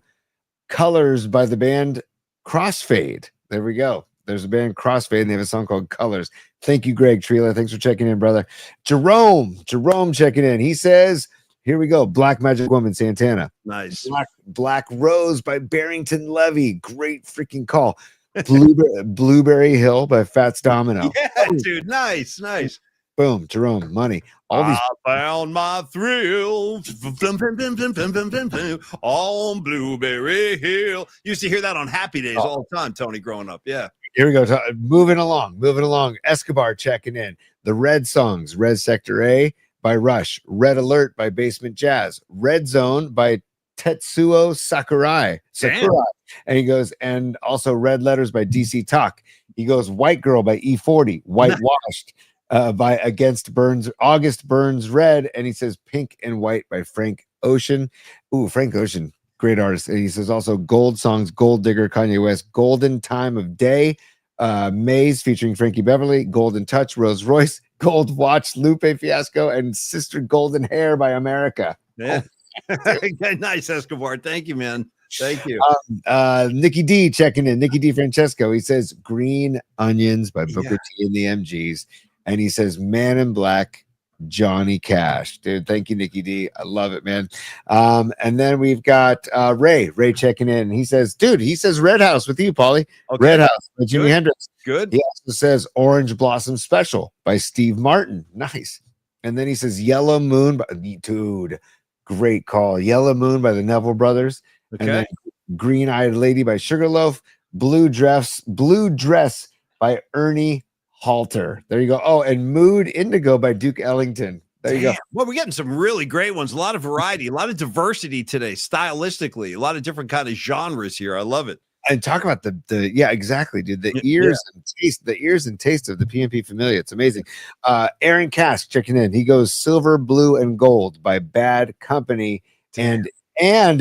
Colors by the band Crossfade. There we go. There's a band Crossfade, and they have a song called Colors. Thank you, Greg Trela. Thanks for checking in, brother. Jerome checking in. He says, here we go. Black Magic Woman, Santana. Nice. Black Rose by Barrington Levy. Great freaking call. Blueberry Hill by Fats Domino. Yeah, dude. Nice. Boom. Jerome, money. All these. I found my thrill on Blueberry Hill. Used to hear that on Happy Days all the time, Tony, growing up. Yeah. Here we go. Moving along. Escobar checking in. The Red songs. Red Sector A by Rush. Red Alert by Basement Jazz. Red Zone by Tetsuo Sakurai. And he goes, and also Red Letters by DC Talk. He goes, White Girl by E40. Whitewashed by August Burns Red. And he says Pink and White by Frank Ocean. Ooh, Frank Ocean. Great artist. And he says also Gold songs, Gold Digger, Kanye West, Golden Time of Day, Maze featuring Frankie Beverly, Golden Touch, Rolls Royce, Gold Watch, Lupe Fiasco, and Sister Golden Hair by America. Yeah. Nice, Escobar. Thank you, man. Thank you. Nikki D checking in. Nikki D Francesco. He says Green Onions by Booker T and the MGs. And he says Man in Black, Johnny Cash. Dude, thank you, Nikki D. I love it, man. And then we've got Ray checking in. He says, Red House with you, Paulie. Okay. Red House by Jimi Hendrix. Good. He also says Orange Blossom Special by Steve Martin. Nice. And then he says Yellow Moon by, dude, great call. Yellow Moon by the Neville Brothers. Okay. And then Green Eyed Lady by Sugarloaf. Blue Dress by Ernie Halter. There you go. Oh, and Mood Indigo by Duke Ellington. There you go. Well, we're getting some really great ones. A lot of variety, a lot of diversity today, stylistically, a lot of different kind of genres here. I love it. And talk about the yeah, exactly, dude. The ears and taste of the PNP Familia. It's amazing. Aaron Cask checking in. He goes Silver, Blue, and Gold by Bad Company. And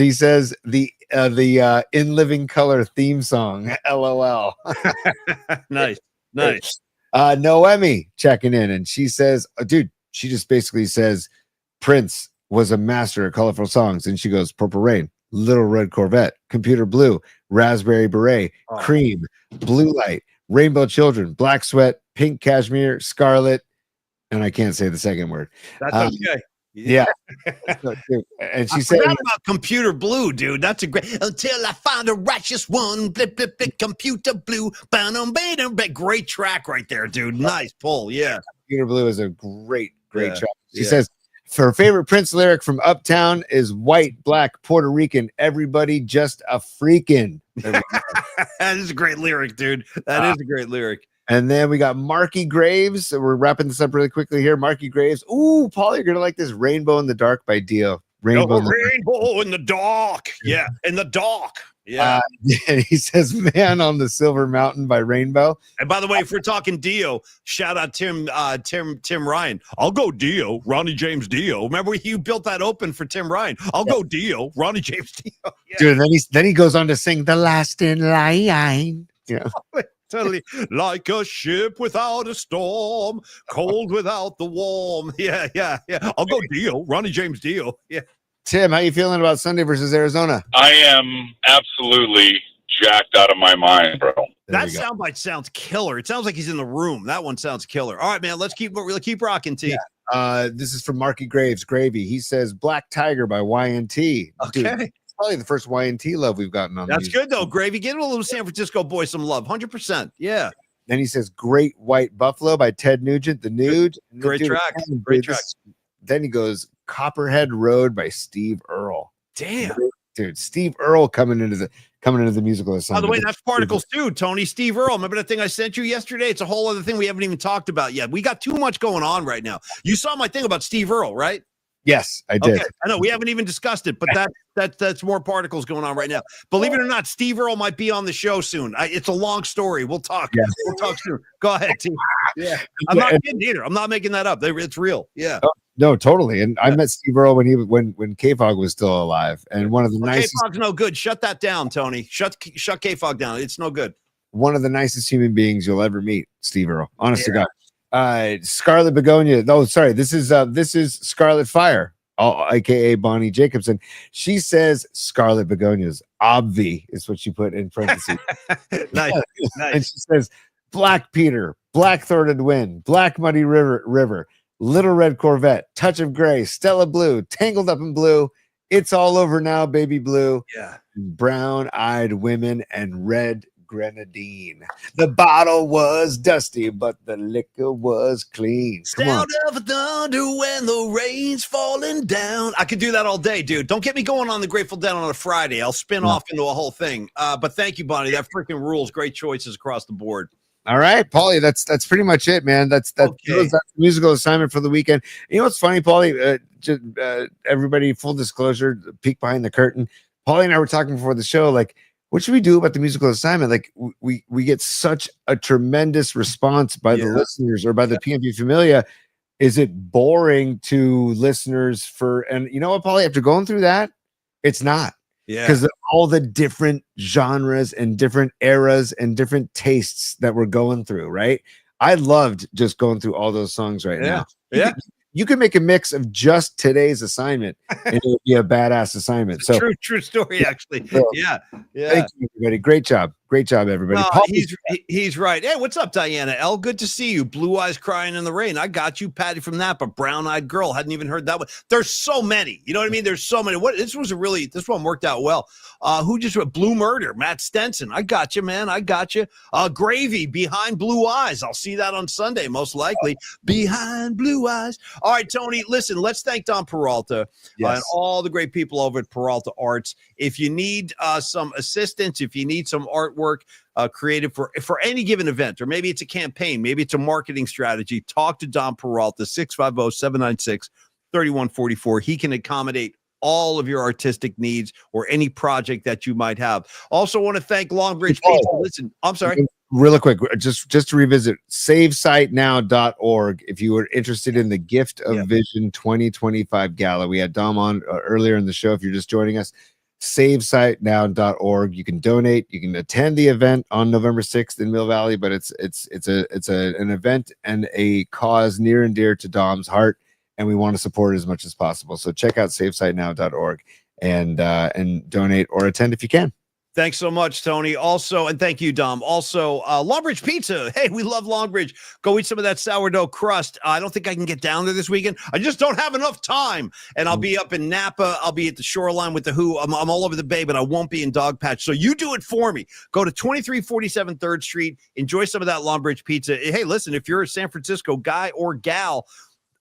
he says the In Living Color theme song. LOL. Nice. Noemi checking in, and she says, dude, she just basically says Prince was a master of colorful songs, and she goes Purple Rain, Little Red Corvette, Computer Blue, Raspberry Beret, Cream, Blue Light, Rainbow Children, Black Sweat, Pink Cashmere, Scarlet, and I can't say the second word. That's okay. Yeah. And she said about Computer Blue, dude. That's a great until I find a righteous one. Blip, blip, blip, Computer Blue. Great track right there, dude. Nice pull. Yeah. Computer Blue is a great track. She says her favorite Prince lyric from Uptown is white, black, Puerto Rican, everybody just a freaking. That is a great lyric, dude. That is a great lyric. And then we got Marky Graves. We're wrapping this up really quickly here. Marky Graves. Ooh, Paul, you're going to like this. Rainbow in the Dark by Dio. Rainbow. Rainbow in the dark. Yeah, in the dark. Yeah. He says, "Man on the Silver Mountain" by Rainbow. And by the way, if we're talking Dio, shout out Tim Ryan. I'll go Dio, Ronnie James Dio. Remember you built that open for Tim Ryan. I'll go Dio, Ronnie James Dio. Yeah. Dude, then he goes on to sing "The Last in Line." Yeah. Totally like a ship without a storm, cold without the warm. Yeah. I'll go Dio, Ronnie James Dio. Yeah. Tim, how you feeling about Sunday versus Arizona? I am absolutely jacked out of my mind, bro. That soundbite sounds killer. It sounds like he's in the room. That one sounds killer. All right, man. Let's keep rocking, T. Yeah. This is from Marky Graves, Gravy. He says Black Tiger by YNT. Okay. Dude, it's probably the first YNT love we've gotten on. That's good though, Gravy. Give a little San Francisco boy some love. 100%. Yeah. Then he says Great White Buffalo by Ted Nugent. The Nude. Great track. Great track. Then he goes Copperhead Road by Steve Earle. Damn. Dude, Steve Earle coming into the musical assignment. By the way, that's Particles too, Tony. Steve Earle. Remember that thing I sent you yesterday? It's a whole other thing we haven't even talked about yet. We got too much going on right now. You saw my thing about Steve Earle, right? Yes, I did. Okay. I know we haven't even discussed it, but that's more Particles going on right now. Believe it or not, Steve Earle might be on the show soon. It's a long story. We'll talk. Yes. We'll talk soon. Go ahead, T. Yeah. I'm not kidding either. I'm not making that up. It's real. Yeah. No, totally. And I met Steve Earle when K-Fog was still alive, and one of the nicest. K-Fog's no good. Shut that down, Tony. Shut K-Fog down. It's no good. One of the nicest human beings you'll ever meet, Steve Earle. Honest to God. Scarlet Begonia. Oh, sorry. This is Scarlet Fire, aka Bonnie Jacobson. She says Scarlet Begonias. Obvi is what she put in parentheses. Nice. And she says Black Peter, Black Throated Wind, Black Muddy River, Little Red Corvette, Touch of Gray, Stella Blue, Tangled Up in Blue, It's All Over Now, Baby Blue, Brown Eyed Women, and Red Grenadine. The bottle was dusty, but the liquor was clean. Sound of thunder when the rain's falling down. I could do that all day, dude. Don't get me going on the Grateful Dead on a Friday. I'll spin off into a whole thing. But thank you, Bonnie. That freaking rules. Great choices across the board. All right, Paulie, that's pretty much it, man. That's the musical assignment for the weekend. You know what's funny, Paulie? Everybody, full disclosure, peek behind the curtain. Paulie and I were talking before the show, like, what should we do about the musical assignment? Like, we get such a tremendous response by the listeners or by the PNP Familia. Is it boring to listeners and you know what, Paulie? After going through that, it's not. Yeah, because all the different genres and different eras and different tastes that we're going through, right? I loved just going through all those songs right now. Yeah. You could make a mix of just today's assignment and it would be a badass assignment. So true story, actually. Yeah. Thank you, everybody. Great job, everybody. He's right. Hey, what's up, Diana L? Good to see you. Blue Eyes Crying in the Rain. I got you. Patty from Napa. Brown Eyed Girl. Hadn't even heard that one. There's so many. You know what I mean? There's so many. This one worked out well. Who just wrote Blue Murder? Matt Stenson. I got you, man. I got you. Gravy, Behind Blue Eyes. I'll see that on Sunday, most likely. Behind Blue Eyes. All right, Tony, listen, let's thank Don Peralta and all the great people over at Peralta Arts. If you need some assistance, if you need some artwork created for any given event, or maybe it's a campaign, maybe it's a marketing strategy, talk to Don Peralta, 650-796-3144. He can accommodate all of your artistic needs or any project that you might have. Also want to thank Longbridge Pizza. Listen, I'm sorry. Really quick, just to revisit, savesitenow.org. If you were interested in the Gift of Vision 2025 Gala, we had Dom on earlier in the show. If you're just joining us, savesitenow.org. You can donate. You can attend the event on November 6th in Mill Valley, but it's an event and a cause near and dear to Dom's heart, and we want to support it as much as possible. So check out savesitenow.org and donate or attend if you can. Thanks so much, Tony. Also, and thank you, Dom. Also, Longbridge Pizza. Hey, we love Longbridge. Go eat some of that sourdough crust. I don't think I can get down there this weekend. I just don't have enough time. And I'll be up in Napa. I'll be at the shoreline with the Who. I'm all over the bay, but I won't be in Dogpatch. So you do it for me. Go to 2347 3rd Street. Enjoy some of that Longbridge Pizza. Hey, listen, if you're a San Francisco guy or gal,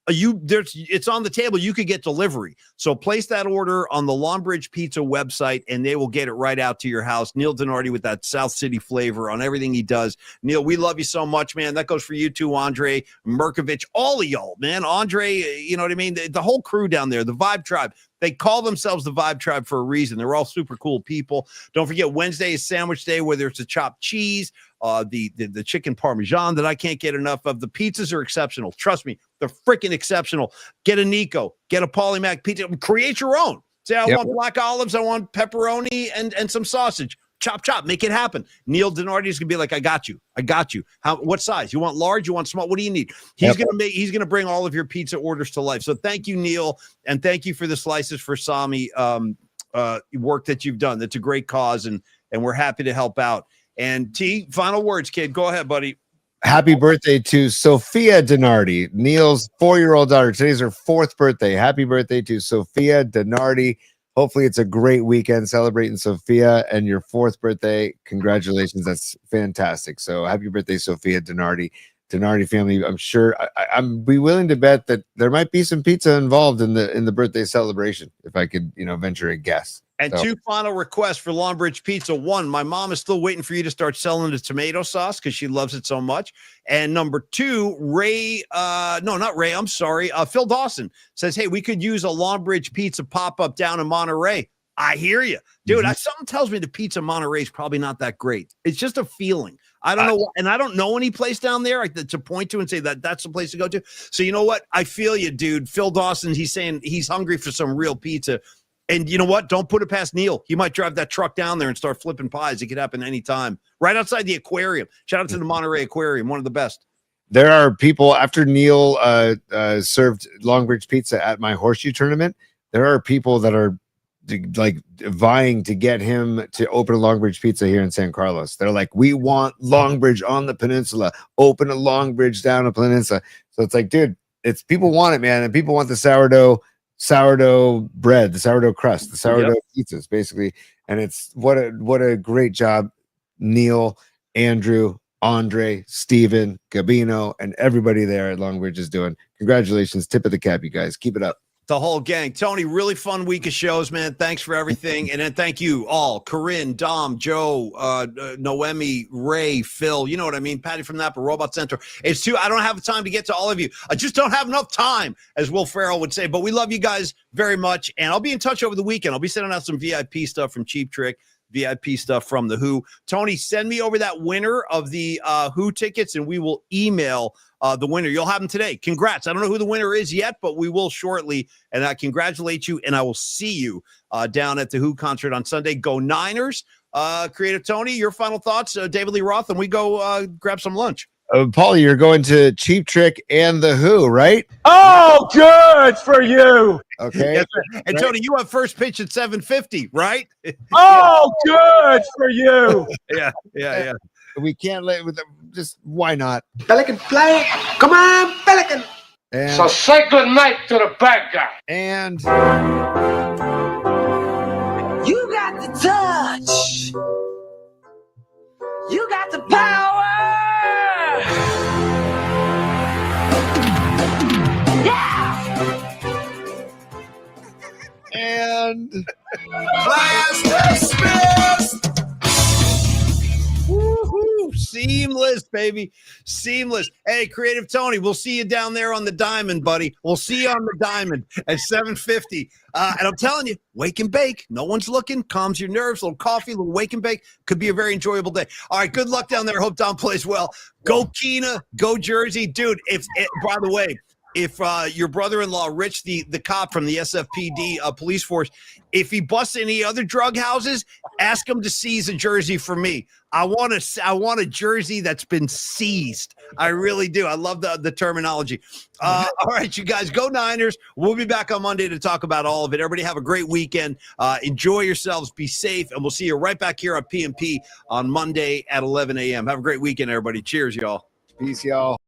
it's on the table. You could get delivery. So place that order on the Longbridge Pizza website, and they will get it right out to your house. Neil Denardi with that South City flavor on everything he does. Neil, we love you so much, man. That goes for you too, Andre, Merkovich, all of y'all, man. Andre, you know what I mean? The whole crew down there, the Vibe Tribe. They call themselves the Vibe Tribe for a reason. They're all super cool people. Don't forget, Wednesday is sandwich day, whether it's a chopped cheese, the chicken parmesan that I can't get enough of. The pizzas are exceptional. Trust me, they're freaking exceptional. Get a Nico, get a Polymac pizza, create your own. Say, I want black olives, I want pepperoni and some sausage. Chop, chop, make it happen. Neil Denardi is gonna be like, I got you. What size? You want large? You want small? What do you need? He's gonna bring all of your pizza orders to life. So thank you, Neil, and thank you for the Slices for Sami work that you've done. That's a great cause, and we're happy to help out. And T, final words, kid. Go ahead, buddy. Happy birthday to Sophia Denardi, Neil's 4-year-old daughter. Today's her 4th birthday. Happy birthday to Sophia Denardi. Hopefully it's a great weekend celebrating Sophia and your 4th birthday. Congratulations. That's fantastic. So happy birthday, Sophia Denardi family. I'm sure I'm be willing to bet that there might be some pizza involved in the birthday celebration, if I could, venture a guess. And 2 final requests for Longbridge Pizza. 1, my mom is still waiting for you to start selling the tomato sauce because she loves it so much. And number 2, Phil Dawson says, hey, we could use a Longbridge Pizza pop-up down in Monterey. I hear you. Dude, something tells me the pizza in Monterey is probably not that great. It's just a feeling. I don't know. And I don't know any place down there to point to and say that's the place to go to. So you know what? I feel you, dude. Phil Dawson, he's saying he's hungry for some real pizza. And you know what? Don't put it past Neil. He might drive that truck down there and start flipping pies. It could happen anytime. Right outside the aquarium. Shout out to the Monterey Aquarium, one of the best. There are people, after Neil served Longbridge Pizza at my horseshoe tournament, there are people that are like vying to get him to open a Longbridge Pizza here in San Carlos. They're like, we want Longbridge on the peninsula. Open a Longbridge down a peninsula. So it's like, dude, it's people want it, man. And people want the sourdough bread, the sourdough crust, the sourdough pizzas, basically. And it's what a great job Neil, Andrew, Andre, Steven, Gabino, and everybody there at Longbridge is doing. Congratulations. Tip of the cap, you guys. Keep it up. The whole gang. Tony, really fun week of shows, man. Thanks for everything. And then thank you all. Corinne, Dom, Joe, Noemi, Ray, Phil. You know what I mean? Patty from Napa, Robot Center. I don't have time to get to all of you. I just don't have enough time, as Will Ferrell would say. But we love you guys very much. And I'll be in touch over the weekend. I'll be sending out some VIP stuff from Cheap Trick, VIP stuff from The Who. Tony, send me over that winner of the Who tickets, and we will email the winner. You'll have them today. Congrats. I don't know who the winner is yet, but we will shortly. And I congratulate you, and I will see you down at the Who concert on Sunday. Go Niners. Creative Tony, your final thoughts, David Lee Roth, and we go grab some lunch. Paulie, you're going to Cheap Trick and The Who, right? Oh, good for you. Okay. Yes, and right. Tony, you have first pitch at 7:50, right? Oh, good for you. Yeah. We can't let with just why not? Pelican flag. Come on, Pelican. And, So say good night to the bad guy. And You got the touch. You got the power. and Class dismissed. Woo-hoo. Seamless, baby. Seamless. Hey, Creative Tony, we'll see you down there on the diamond, buddy. We'll see you on the diamond at 7:50. And I'm telling you, wake and bake. No one's looking. Calms your nerves. A little coffee, a little wake and bake. Could be a very enjoyable day. All right, good luck down there. Hope Don plays well. Go Keena. Go Jersey. Dude, by the way, if your brother-in-law, Rich, the cop from the SFPD police force, if he busts any other drug houses, ask him to seize a jersey for me. I want a jersey that's been seized. I really do. I love the terminology. All right, you guys, go Niners. We'll be back on Monday to talk about all of it. Everybody have a great weekend. Enjoy yourselves. Be safe. And we'll see you right back here on PMP on Monday at 11 a.m. Have a great weekend, everybody. Cheers, y'all. peace, y'all.